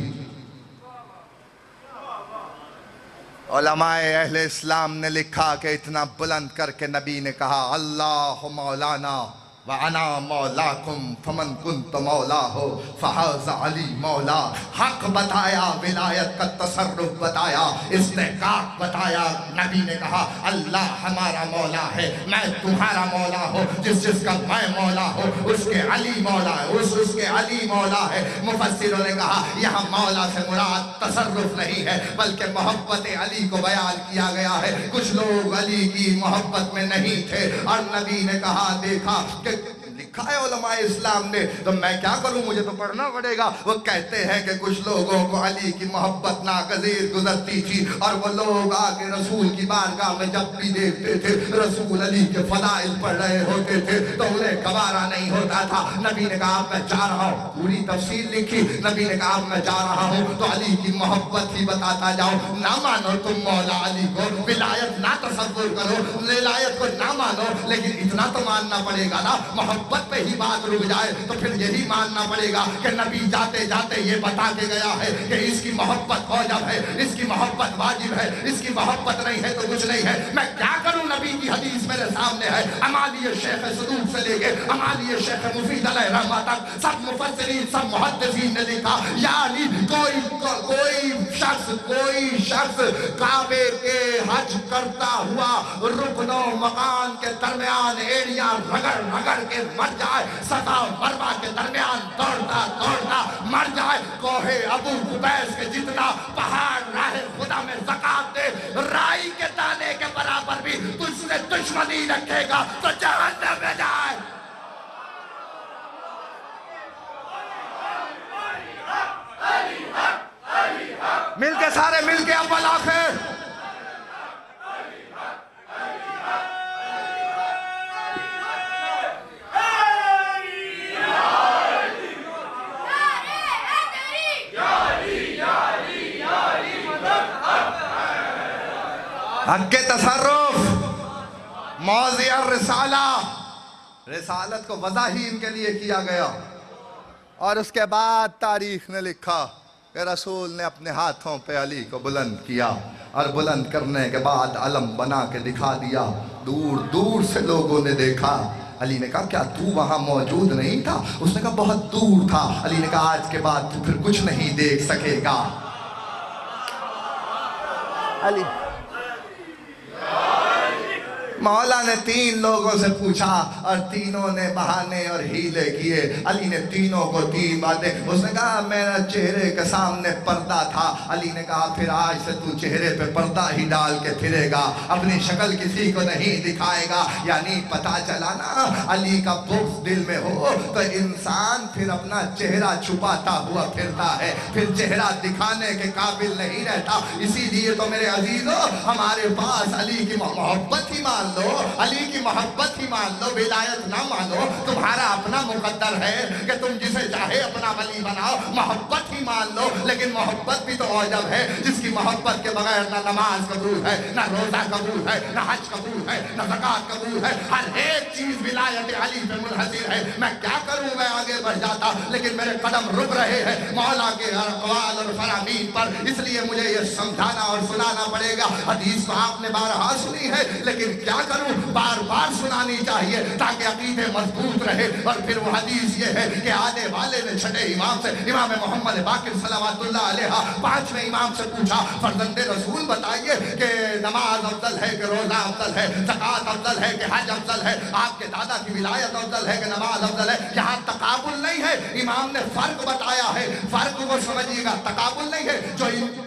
उलमाए अहले इस्लाम ने लिखा कि इतना बुलंद करके नबी ने कहा अल्लाह मौलाना व अना मौलाकुम फमन कुंत मौला हो फहाज़ा अली मौला। हक बताया, विलायत का तसर्रुफ बताया, इस्तेकाक बताया। नबी ने कहा अल्लाह हमारा मौला है, मैं तुम्हारा मौला हूँ। जिसका मैं मौला हूँ उसके अली मौला है, उसके अली मौला है। मुफस्सिरों ने कहा यहाँ मौला से मुराद तसर्रुफ नहीं है बल्कि मोहब्बत अली को बयान किया गया है। कुछ लोग अली की मोहब्बत में नहीं थे और नबी ने कहा देखा कि लिखा है उलमाए इस्लाम ने, तो मैं क्या करूं, मुझे तो पढ़ना पड़ेगा। वो कहते हैं कि कुछ लोगों को अली की मोहब्बत नागज़ीर गुजरती थी और वो लोग आके रसूल की बारगाह में जब भी देखते थे रसूल अली के फदाइल पढ़ रहे होते थे तो उन्हें गवारा नहीं होता था। नबी ने कहा मैं जा रहा हूँ, पूरी तफसील लिखी। नबी ने कहा मैं जा रहा हूँ तो अली की मोहब्बत ही बताता जाओ। ना मानो तुम मौला अली को, विलायत ना तसव्वुर करो, विलायत को ना मानो, लेकिन इतना तो मानना पड़ेगा ना, मोहब्बत पे ही बात रुक जाए तो फिर यही मानना पड़ेगा कि नबी जाते जाते ये बता के गया है कि इसकी मोहब्बत वाजिब है, इसकी मोहब्बत वाजिब है, इसकी मोहब्बत नहीं है तो कुछ नहीं है। मैं क्या करूं, नबी की हदीस मेरे सामने है। अमालिय शेख सदूक से लेके अमालिय शेख मुफीद अलैहि रहमा तक सब मुफस्सिरीन सब मुहद्दिसीन ने लिखा यानी कोई शख्स काबे के हज करता हुआ रुकनो मकान के दरमियान एड़ियां रगड़ रगड़ के मर जाए, सफा मरवा के दरमियान दौड़ता दौड़ता मर जाए, कोहे अबू कुबैस के जितना पहाड़ राह खुदा में ज़कात दे, राई के दाने के बराबर भी तुझसे दुश्मनी रखेगा तो जहन्नम में जाए। मिलके सारे मिलके अव्वल आखिर हक़ तसर्रुफ मौज़िअ रिसाला रिसालत को वज़ा ही इनके लिए किया गया। और उसके बाद तारीख ने लिखा कि रसूल ने अपने हाथों पे अली को बुलंद किया, और बुलंद करने के बाद अलम बना के दिखा दिया। दूर दूर से लोगों ने देखा। अली ने कहा क्या तू वहां मौजूद नहीं था? उसने कहा बहुत दूर था। अली ने कहा आज के बाद तू फिर कुछ नहीं देख सकेगा। अली मौला ने 3 लोगों से पूछा और तीनों ने बहाने और हीले किए। अली ने तीनों को 3 बातें, उसने कहा मेरा चेहरे के सामने पर्दा था। अली ने कहा फिर आज से तू चेहरे पे पर्दा ही डाल के फिरेगा, अपनी शक्ल किसी को नहीं दिखाएगा। यानी पता चला ना, अली का बुग़्ज़ दिल में हो तो इंसान फिर अपना चेहरा छुपाता हुआ फिरता है, फिर चेहरा दिखाने के काबिल नहीं रहता। इसीलिए तो मेरे अजीजों, हमारे पास अली की मोहब्बत ही मान लो, अली की मोहब्बत ही मान लो, विलायत ना मानो। तुम्हारा अपना मुकद्दर है कि तुम जिसे चाहे अपना वली बनाओ, मोहब्बत ही मान लो। लेकिन मोहब्बत भी तो औजब है, जिसकी मोहब्बत के बगैर ना नमाज कबूल है, ना रोजा कबूल है, ना हज कबूल है, ना ज़कात कबूल है। हर एक चीज विलायत अली पे मुनहसिर है। मैं क्या करूं, मैं आगे बढ़ जाता लेकिन मेरे कदम रुक रहे हैं मौला के अक़वाल और फरामीन पर, इसलिए मुझे ये समझाना और सुनाना पड़ेगा। हदीस तो आपने बारहा सुनी है, लेकिन क्या करूं, बार बार सुनानी चाहिए ताकि अकीदे मजबूत रहे। और फिर वो हदीस ये है कि आने वाले ने छठे इमाम से, इमाम मोहम्मद बाकिर सल्लल्लाहु अलैहि 5वें इमाम से पूछा, फर्जंदे रसूल बताइए कि नमाज अफजल है कि रोजा अफजल है, ज़कात अफजल है कि हज अफजल है, आपके दादा की विलायत अफजल है कि नमाज अफजल है? यहाँ तकाबुल नहीं है, इमाम ने फर्क बताया है। फर्क को समझिएगा, तकाबुल नहीं है।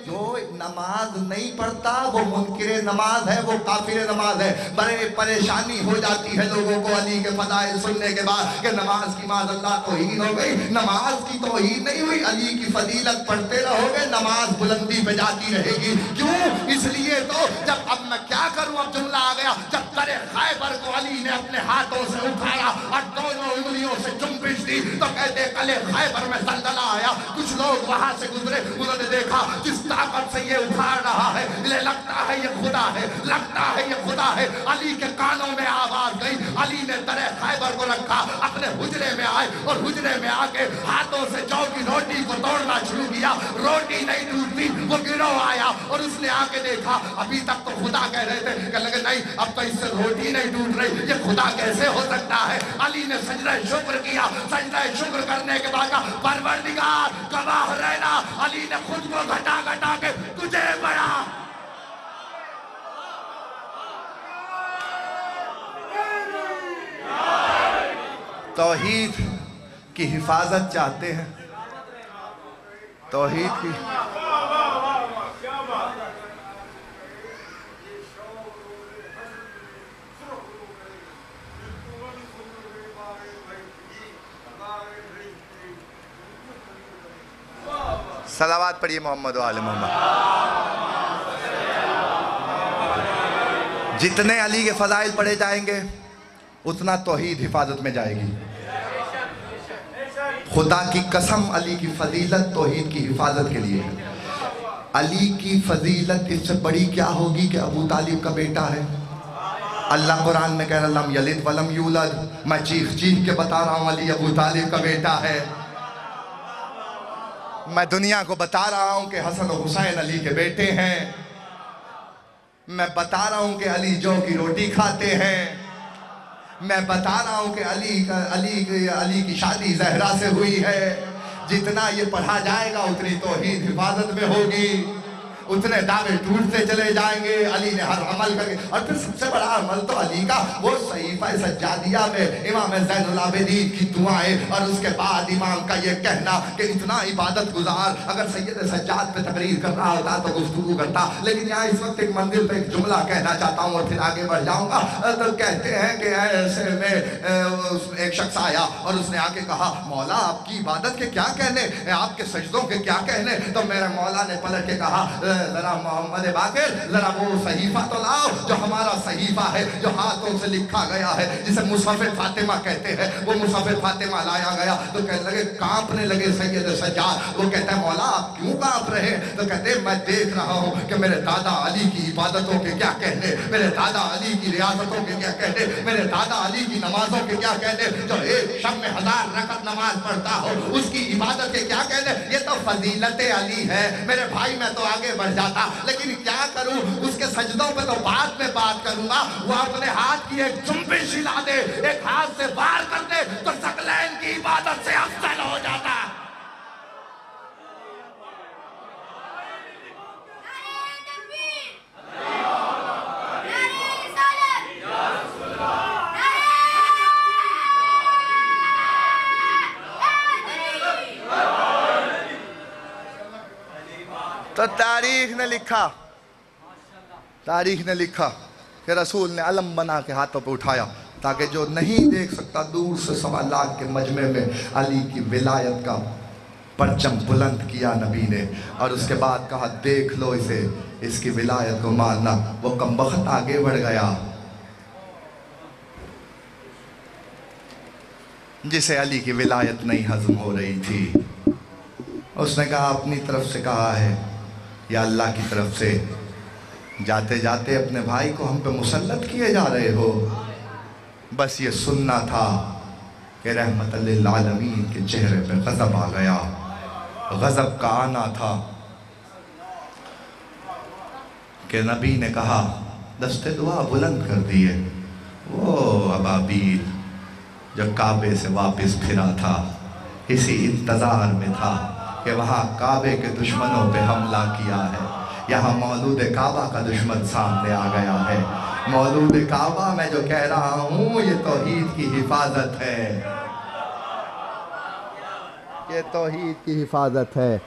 जो नमाज नहीं पढ़ता वो मुनकिर नमाज है, वो काफिर नमाज है। बड़े परेशानी हो जाती है लोगों को अली के फदाइल सुनने के बाद कि नमाज की माज़अल्लाह तौहीन हो गई। नमाज की तौहीन नहीं हुई, अली की फजीलत पढ़ते रहोगे, नमाज बुलंदी पे जाती रहेगी। क्यों? इसलिए तो जब, अब मैं क्या करूं, अब जुमला आ गया, जब करे खैबर को अली ने अपने हाथों से उठाया और दोनों उंगलियों से जुम्बिश दी तो कहते कले खैबर में ज़लज़ला आया। कुछ लोग वहां से गुजरे, उन्होंने देखा जिस ताकत से ये उखाड़ रहा है, लगता है ये खुदा है, लगता है ये खुदा है। अली के कानों में आवाज गई, अली ने दरे खैबर को रखा, अपने हुजरे में आए और हुजरे में आके हाथों से जौ की रोटी को तोड़ना शुरू किया। रोटी नहीं टूटती, वो गिरोह आया और उसने आके देखा, अभी तक तो खुदा कह रहे थे, कहने लगे नहीं अब तो इससे रोटी नहीं टूट रही, ये खुदा कैसे हो सकता है? अली ने सजदा शुक्र किया, सजदा शुक्र करने के बाद परवरदिगार गवाह रहना, अली ने खुद को घटा घटा के तुझे बड़ा तौहीद की हिफाजत चाहते हैं, तौहीद की। सलावत पढ़िए मोहम्मद वाले मोहम्मद। जितने अली के फजाइल पढ़े जाएंगे उतना तौहीद हिफाजत में जाएगी। खुदा की कसम, अली की फजीलत तौहीद की हिफाजत के लिए है। अली की फजीलत इससे बड़ी क्या होगी कि अबू तालिब का बेटा है। अल्लाह कुरान में कह रहा है यलिद वलम यूलद, मैं चीख चीख के बता रहा हूँ अली अबू तालिब का बेटा है। मैं दुनिया को बता रहा हूँ कि हसन और हुसैन अली के बेटे हैं। मैं बता रहा हूँ कि अली जौ की रोटी खाते हैं। मैं बता रहा हूँ कि अली की शादी जहरा से हुई है। जितना ये पढ़ा जाएगा उतनी तौहीद हिफाजत में होगी, उतने दावे टूटते चले जाएंगे। अली ने हर अमल करके, और फिर सबसे बड़ा अमल तो अली का वो सहीफा सज्जादिया में इमाम ज़ैनुल आबिदीन की दुआएं, और उसके बाद इमाम का ये कहना कि इतना इबादत गुजार, अगर सैयद सज्जाद पे तकरीर कर रहा होता तो गुफ्तगू करता। लेकिन यहाँ इस वक्त एक मंजिल पे एक जुमला कहना चाहता हूँ और फिर आगे बढ़ जाऊँगा। तो कहते हैं कि ऐसे में एक शख्स आया और उसने आके कहा मौला आपकी इबादत के क्या कहने, आपके सजदों के क्या कहने? तो मेरे मौला ने पलट के कहा जरा मोहम्मद बाकिर जरा वो सहीफा तो लाओ जो हमारा सहीफा है, जो हाथों से लिखा गया है, जिसे मुसहफ़ फातिमा कहते हैं। वो मुसहफ़ फातिमा लाया गया तो कहने लगे, कांपने लगे सैयद सज्जाद। वो कहता है मौला क्यों कांप रहे हैं? तो कहते हैं मैं देख रहा हूँ कि मेरे दादा अली की इबादतों के क्या कहने, मेरे दादा अली की रियासतों के क्या कहने, मेरे दादा अली की नमाजों के क्या कहने। जो एक शब में 1000 रकत नमाज पढ़ता हो उसकी इबादत के क्या कहने। ये तो फजीलत अली है। मेरे भाई मैं तो आगे बढ़ जाता, लेकिन क्या करूं, उसके सजदों पे तो बाद में बात करूंगा। वो अपने हाथ की एक जुम्बिश हिला दे, एक हाथ से वार कर दे तो सकलैन की इबादत से अफजल हो जाता। तो तारीख ने लिखा कि रसूल ने अलम बना के हाथों पे उठाया ताकि जो नहीं देख सकता दूर से 1.25 लाख के मजमे में अली की विलायत का परचम बुलंद किया नबी ने। और उसके बाद कहा देख लो इसे, इसकी विलायत को मानना। वो कमबख्त आगे बढ़ गया जिसे अली की विलायत नहीं हजम हो रही थी। उसने कहा अपनी तरफ से कहा है या अल्लाह की तरफ से, जाते जाते अपने भाई को हम पे मुसल्लत किए जा रहे हो। बस ये सुनना था कि रहमत लिल आलमीन के चेहरे पे गज़ब आ गया। गज़ब का आना था कि नबी ने कहा दस्ते दुआ बुलंद कर दिए। वो अबाबील जो काबे से वापस फिरा था, इसी इंतज़ार में था कि वहाँ काबे के दुश्मनों पे हमला किया है। यहाँ मौलूद काबा का दुश्मन सामने आ गया है। मौलूद काबा मैं जो कह रहा हूँ ये तौहीद की हिफाजत है, ये तौहीद की हिफाजत है।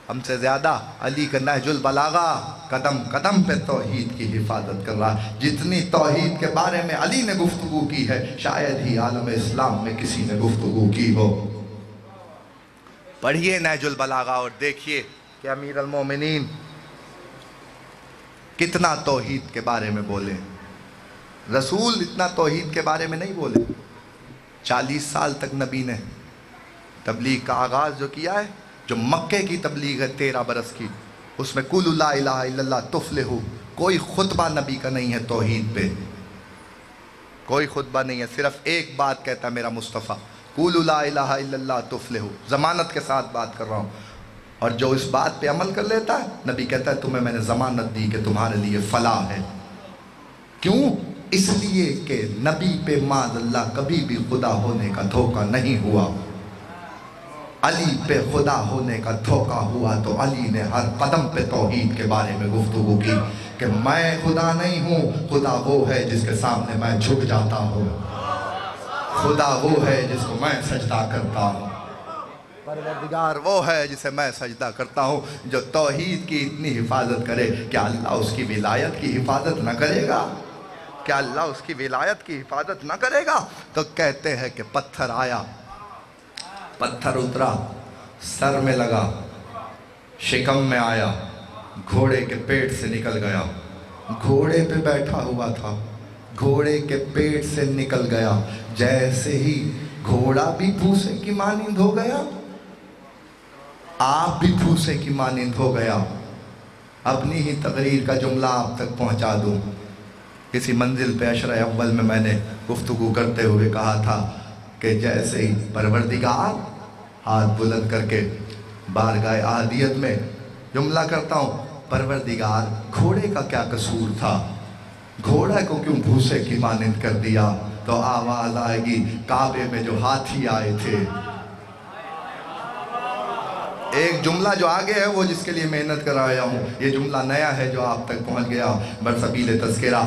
हमसे ज़्यादा अली का नहजुल बलागा कदम कदम पे तौहीद की हिफाजत कर रहा है। जितनी तौहीद के बारे में अली ने गुफ्तगू की है शायद ही आलम इस्लाम में किसी ने गुफ्तगू की हो। पढ़िए नहजुल बलागा और देखिए कि अमीर अल मोमिनीन कितना तौहीद के बारे में बोले। रसूल इतना तौहीद के बारे में नहीं बोले। 40 साल तक नबी ने तबलीग का आगाज़ जो किया है, जो मक्के की तबलीग है 13 बरस की, उसमें कुल ला इलाहा इल्लल्लाह तुफ्लिहू, कोई खुतबा नबी का नहीं है तौहीद पे, कोई खुतबा नहीं है। सिर्फ एक बात कहता है मेरा मुस्तफ़ा, कुल ला इलाहा इल्लल्लाह तुफ्लिहू, ज़मानत के साथ बात कर रहा हूँ। और जो इस बात पे अमल कर लेता है, नबी कहता है तुम्हें मैंने ज़मानत दी कि तुम्हारे लिए फलाह है। क्यों? इसलिए कि नबी पे माज़अल्लाह कभी भी खुदा होने का धोखा नहीं हुआ। अली पे खुदा होने का धोखा हुआ तो अली ने हर कदम पे तौहीद के बारे में गुफ्तगू की कि मैं खुदा नहीं हूँ, खुदा वो है जिसके सामने मैं झुक जाता हूँ, खुदा वो है जिसको मैं सजदा करता हूँ, परवरदिगार वो है जिसे मैं सजदा करता हूँ। जो तौहीद की इतनी हिफाजत करे, क्या अल्लाह उसकी विलायत की हिफाजत न करेगा? क्या अल्लाह उसकी विलायत की हिफाजत न करेगा? तो कहते हैं कि पत्थर आया, पत्थर उतरा, सर में लगा, शिकम में आया, घोड़े के पेट से निकल गया। घोड़े पे बैठा हुआ था, घोड़े के पेट से निकल गया। जैसे ही घोड़ा भी भूसे की मानिंद हो गया, आप भी भूसे की मानिंद हो गया। अपनी ही तकरीर का जुमला आप तक पहुंचा दूं। किसी मंजिल पे अशरा अव्वल में मैंने गुफ्तगू करते हुए कहा था कि जैसे ही परवरदिगार हाथ बुलंद करके बारगाह आहदियत में जुमला करता हूँ, परवरदिगार घोड़े का क्या कसूर था, घोड़ा को क्यों भूसे की मानिंद कर दिया? तो आवाज़ आएगी काबे में जो हाथी आए थे। एक जुमला जो आगे है वो जिसके लिए मेहनत कर आया हूँ, ये जुमला नया है जो आप तक पहुँच गया बरसबील तज़किरा।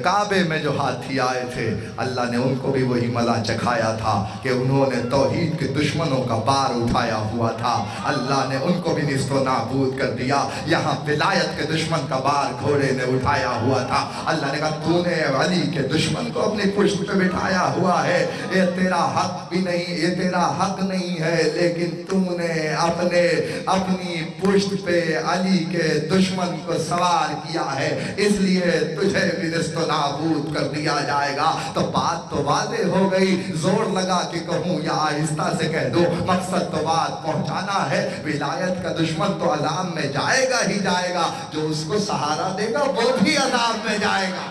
काबे में जो हाथी आए थे, अल्लाह ने उनको भी वही मज़ा चखाया था कि उन्होंने तौहीद के दुश्मनों का बार उठाया हुआ था, अल्लाह ने उनको भी निस्तो नाबूद कर दिया। यहाँ विलायत के दुश्मन का बार घोड़े ने उठाया हुआ था। अल्लाह ने कहा तूने अली के दुश्मन को अपनी पुश्त पे बिठाया हुआ है, ये तेरा हक भी नहीं, ये तेरा हक नहीं है, लेकिन तूने अपने अपनी पुश्त पे अली के दुश्मन को सवार किया है, इसलिए तुझे भी निस्तो नाबूद कर दिया जाएगा। तो बात तो वादे हो गई, जोर लगा के कहूँ या आहिस्ता से कह दो, मकसद तो बात पहुंचाना है। विलायत का दुश्मन तो अजाब में जाएगा ही जाएगा, जो उसको सहारा देगा वो भी अजाब में जाएगा।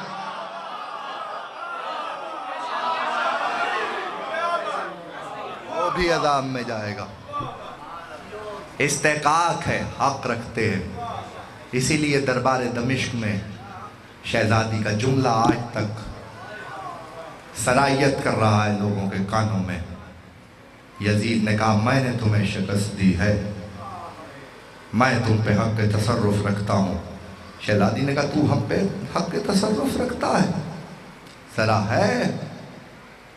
वो भी अजाब में जाएगा। इस्तेकाक है, हक रखते हैं, इसीलिए दरबार दमिश्क में शहजादी का जुमला आज तक सरायत कर रहा है लोगों के कानों में। यजीद ने कहा मैंने तुम्हें शिकस्त दी है, मैं तुम पे हक के तसर्रुफ रखता हूँ। शहजादी ने कहा तू हम पे हक के तसर्रुफ रखता है? जरा है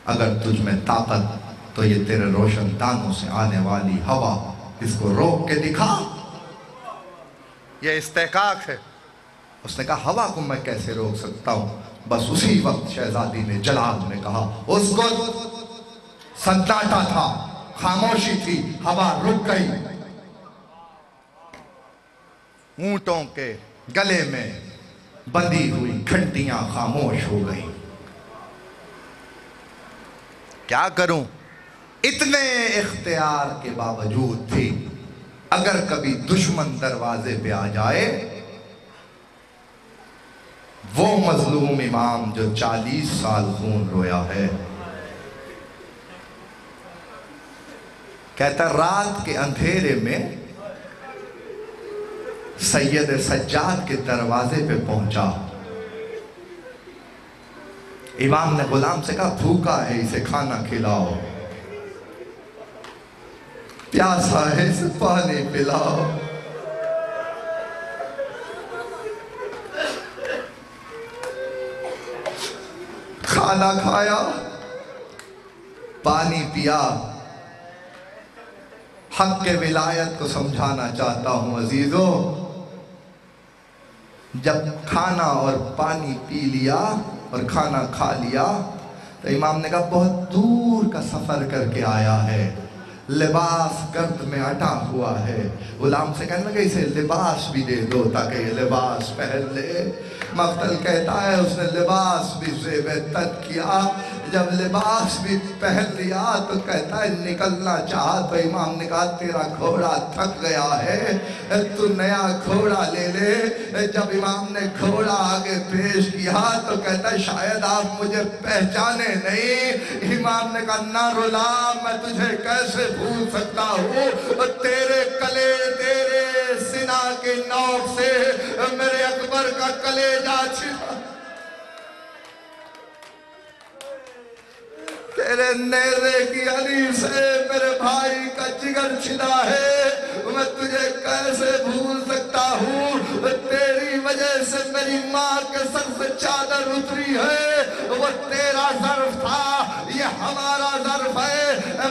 अगर तुझ में ताकत तो ये तेरे रोशन दानों से आने वाली हवा, इसको रोक के दिखा। ये इस्तेकाक है। उसने कहा हवा को मैं कैसे रोक सकता हूं? बस उसी वक्त शहजादी ने जलाल में कहा, उसको सन्नाटा था, खामोशी थी, हवा रुक गई। ऊंटों के गले में बंधी हुई घंटियां खामोश हो गई। क्या करूं? इतने इख्तियार के बावजूद भी अगर कभी दुश्मन दरवाजे पे आ जाए, वो मजलूम इमाम जो 40 साल खून रोया है, कहता रात के अंधेरे में सैयद सज्जाद के दरवाजे पे पहुंचा। इमाम ने गुलाम से कहा भूखा है, इसे खाना खिलाओ, प्यासा है इसे पानी पिलाओ। खाना खाया, पानी पिया। हक के विलायत को समझाना चाहता हूं अजीजों, जब खाना और पानी पी लिया और खाना खा लिया तो इमाम ने कहा बहुत दूर का सफर करके आया है, लिबास गर्द में अटा हुआ है। गुलाम से कहने लगे इसे लिबास भी दे दो ताकि ये लिबास पहन ले। मख्तल कहता है उसने लिबास भी ज़ेब तद किया, जब लिबास भी पहन लिया तो कहता है निकलना चाहा तो इमाम ने कहा तेरा घोड़ा थक गया है, तू नया घोड़ा ले ले। जब इमाम ने घोड़ा आगे पेश किया तो कहता है शायद आप मुझे पहचाने नहीं। इमाम ने कहा ना रुला, मैं तुझे कैसे भूल सकता हूँ, तेरे कले तेरे सिना के नोक से मेरे अकबर का कलेजा छिपा, तेरे नेज़े की अली से मेरे भाई का जिगर छिदा है, मैं तुझे कैसे भूल सकता हूँ। तेरी वजह से मेरी माँ के सर से चादर उतरी है, वो तेरा ज़र्फ था, ये हमारा ज़र्फ है।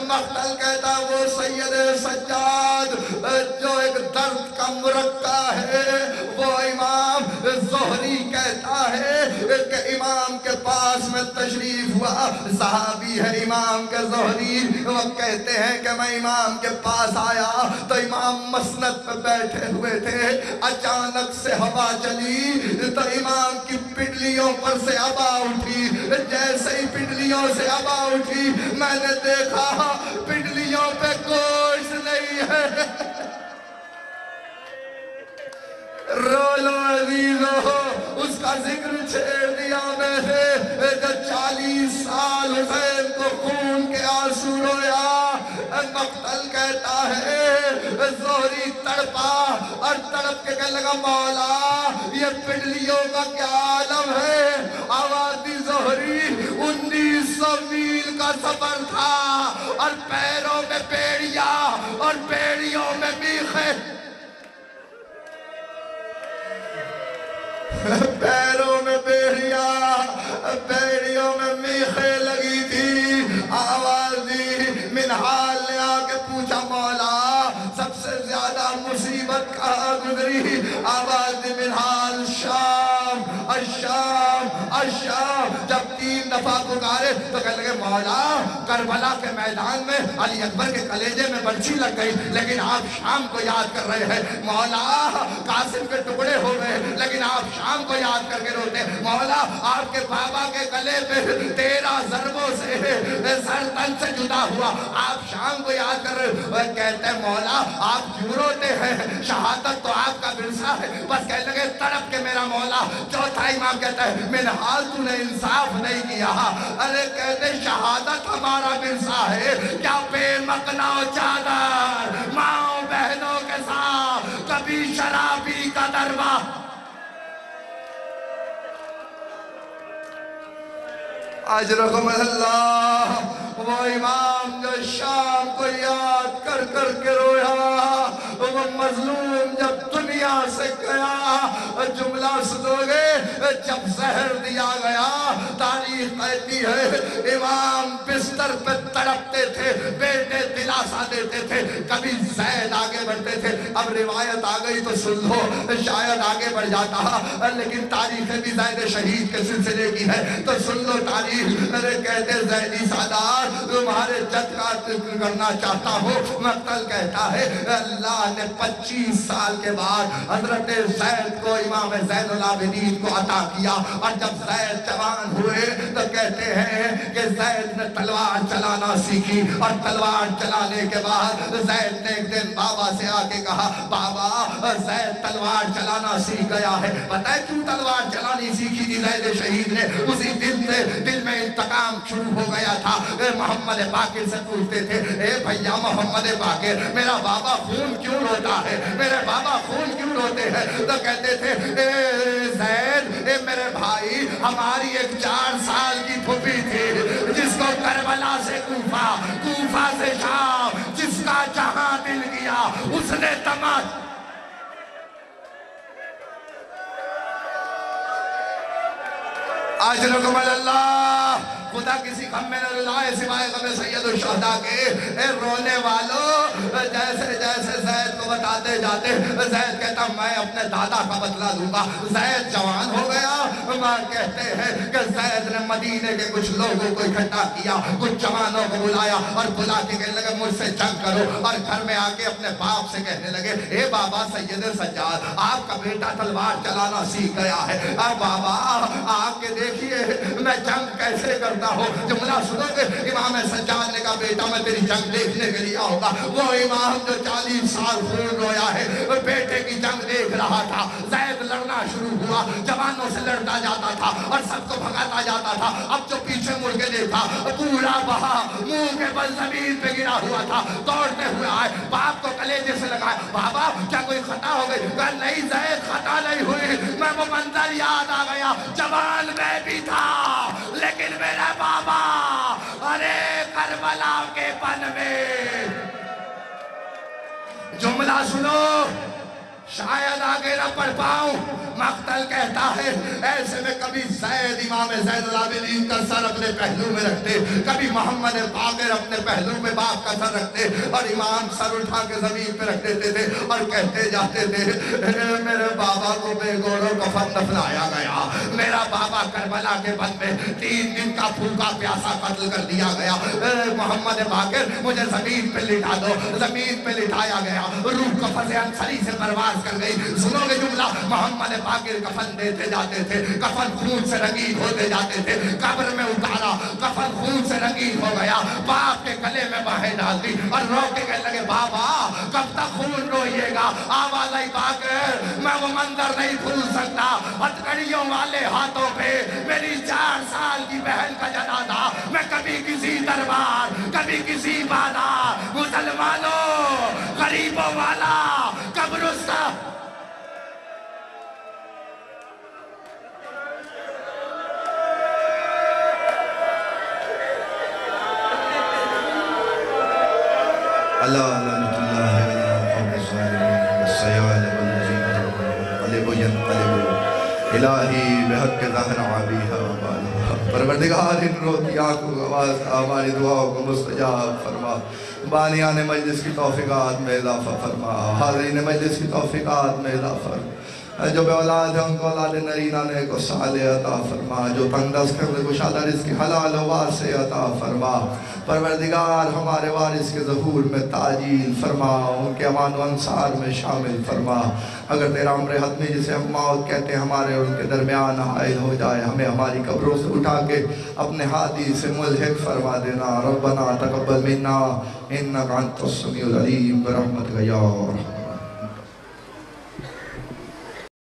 मख्तल कहता वो सैयद सज्जाद जो एक दर्द का मुरक्का है, वो इमाम ज़ोहरी कहता है कि इमाम के पास में तशरीफ हुआ, सहाबी है इमाम के ज़ोहरी, वो कहते हैं कि मैं इमाम के पास आया तो इमाम मसनद पे बैठे हुए थे, अचानक से हवा चली तो इमाम की पिंडलियों पर से हवा उठी। जैसे ही पिंडलियों से हवा उठी मैंने देखा पिंडलियों पे गोश्त नहीं है। रोलो अजीजो, उसका जिक्र छेड़ दिया मैंने जो 40 साल हुसैन को खून के आंसू रोया। मख्तल कहता है ज़ोहरी तड़पा और तड़प के कहने लगा मौला ये पिंडलियों का क्या आलम है। आवाज़ दी ज़ोहरी 1900 मील का सफर था और पैरों में बेड़िया और बेड़ियों में बीखे, पैरों में बेड़िया बेड़ियों में मीखे लगी थी। आवाज दी मिनहाल ने आके पूछा मौला सबसे ज्यादा मुसीबत कहाँ गुजरी। आवाज दी मिनहाल शाम अशाम अशाम। जब 3 दफा पुकारे तो कहने लगे मौला करबला के मैदान में अली अकबर के कलेजे में बर्छी लग गई, लेकिन आप शाम को याद कर रहे हैं। मौला कासिम के टुकड़े हो गए, लेकिन आप शाम को याद करके रोते। मौला आपके बाबा के गले पे 13 ज़रबों से सर तन से जुदा हुआ, आप शाम को याद कर रहे हो। कहते हैं मौला आप क्यों रोते हैं, शहादत तो आपका विरसा है। बस कहने लगे तड़प के मेरा मौला। चौथा इमाम कहता है मिनहाल तूने इंसाफ नहीं किया। अरे कहते शहादत हमारा विरसा है, क्या बेमकना चादर माओ बहनों के साथ कभी शराबी का दरवा। अजरकुम अल्लाह। वो इमाम जो शाम को याद कर कर के रोया, वो मजलूम जब दुनिया से गया, जुमला सुनोगे जब जहर दिया गया। तारीख कहती है इमाम बिस्तर पे तड़पते थे, बेटे दिलासा देते थे, कभी ज़ैद आगे बढ़ते थे। अब रिवायत आ गई तो सुन लो, शायद आगे बढ़ जाता, लेकिन तारीख भी ज़ैद शहीद के सिलसिले की है तो सुन लो तारीख। अरे कहते ज़ैदी सादात तुम्हारे जद का करना चाहता हूँ। मक्तल कहता है अल्लाह ने 25 साल के बाद हजरत ज़ैद को इमाम ज़ैनुल आबिदीन को अता किया, और जब ज़ैद जवान हुए तो कहते हैं कि ज़ैद ने तलवार चलाना सीखी, और तलवार चलाने के बाद ज़ैद ने एक दिन बाबा से आके कहा बाबा ज़ैद तलवार चलाना सीख गया है। पता है क्यों तलवार चलानी सीखी थी ज़ैद शहीद ने? उसी दिन से दिल में इंतकाम शुरू हो गया था। मोहम्मद बाकिर से पूछते थे ए भैया मोहम्मद बाकिर मेरा बाबा खून क्यों रोता है, मेरे बाबा खून क्यों रोते हैं? तो कहते थे ए ज़ैद ए मेरे भाई हमारी एक 4 साल की फूफी थी जिसको करबला से कूफा, कूफा से शाम, जिसका जहां दिल गया उसने तमाश। अजरकुम अल्लाह। खुदा किसी गम में न लाए सिवाय गम सैयदुल शुहदा के। रोने वालों जैसे जैसे ज़ैद को बताते जाते ज़ैद कहता मैं अपने दादा का बदला लूंगा। ज़ैद जवान हो गया। मां कहते हैं कि ज़ैद ने मदीने के कुछ लोगों को इकट्ठा किया, कुछ जवानों को बुलाया और बुला के कहने लगे मुझसे जंग करो, और घर में आके अपने बाप से कहने लगे ए बाबा सैयद सज्जाद आपका बेटा तलवार चलाना सीख गया है, अब बाबा आके देखिए मैं जंग कैसे करता हूँ। जुमला सुनोगे इमाम सज्जाद ने कहा बेटा मैं तेरी जंग देखने के लिए आऊंगा। वो इमाम जो 40 साल खून रोया है बेटे की जंग देख रहा था। ज़ैद लड़ना शुरू हुआ, जवानों से लड़ता जाता था और सबको भगाता जाता था। अब जो पीछे मुड़ के देखा पूरा बहा मुंह के बल जमीन पे गिरा हुआ था। दौड़ते हुए आए, बाप को कलेजे से लगाया बाबा क्या कोई खता हो गई? कहा नहीं ज़ैद खता नहीं हुई, मैं वो मंजर याद आ गया, जवान मैं भी था लेकिन मेरा बाबा अरे करबला के पन में। जुमला सुनो शायद आगे न पढ़ पाऊं। मक्तल कहता है ऐसे में कभी ज़ैद इमाम ज़ैनुल आबिदीन का सर अपने पहलू में रखते, कभी मोहम्मद बाकिर अपने पहलू में बाप का सर रखते, और इमाम सर उठा के जमीन पे रख देते थे और कहते जाते थे मेरे बाबा को बेगोरों कफन दफनाया गया, मेरा बाबा करबला के बन में 3 दिन का भूखा प्यासा कत्ल कर दिया गया। मोहम्मद बाकिर मुझे जमीन पे लिटा दो। जमीन पे लिटाया गया, रूह कफन से अंसरी से परवाज कर गई। सुनोगे जुमला मोहम्मद बाकिर कफन देते जाते थे, कफन खून से रंगीन होते जाते थे। कब्र में उतारा, कफन खून से रंगीन हो गया, बाप के गले में बाहें डाल दी और रो के कहने लगे बाबा कब तक खून रोइएगा? आवाज आई बाकिर मैं वो मंजर नहीं भूल सकता, हथकड़ियों वाले हाथों पे मेरी 4 साल की बहन का जनाजा। मैं कभी किसी दरबार कभी किसी बाजार, मुसलमानों गरीबों वाला कब्रिस्तान। परवरदिगार इन रोतियाँ को हमारी दुआओं को मुस्तजाब फरमा, बानियाँ ने मजलिस की तौफीकात में इजाफा फरमा, हाज़रीन मजलिस की तौफीकात में इजाफा جو بے اولاد ہیں ان کو اولاد نرینہ نے کو صالح عطا فرما، جو تنگ دست ہیں کو شادہ رزق حلال و واسع عطا فرما۔ پروردگار ہمارے وارث کے ظہور میں تاجیل فرما، ان کے امان و انصار میں شامل فرما۔ اگر تیرا امر حتمی جسے ہم موت کہتے ہیں ہمارے اور ان کے درمیان حائل ہو جائے، ہمیں ہماری قبروں سے اٹھا کے اپنے ہادی سے ملحق فرما دینا۔ ربنا تقبل منا انک انت السمیع العلیم برحمتک یا ارحم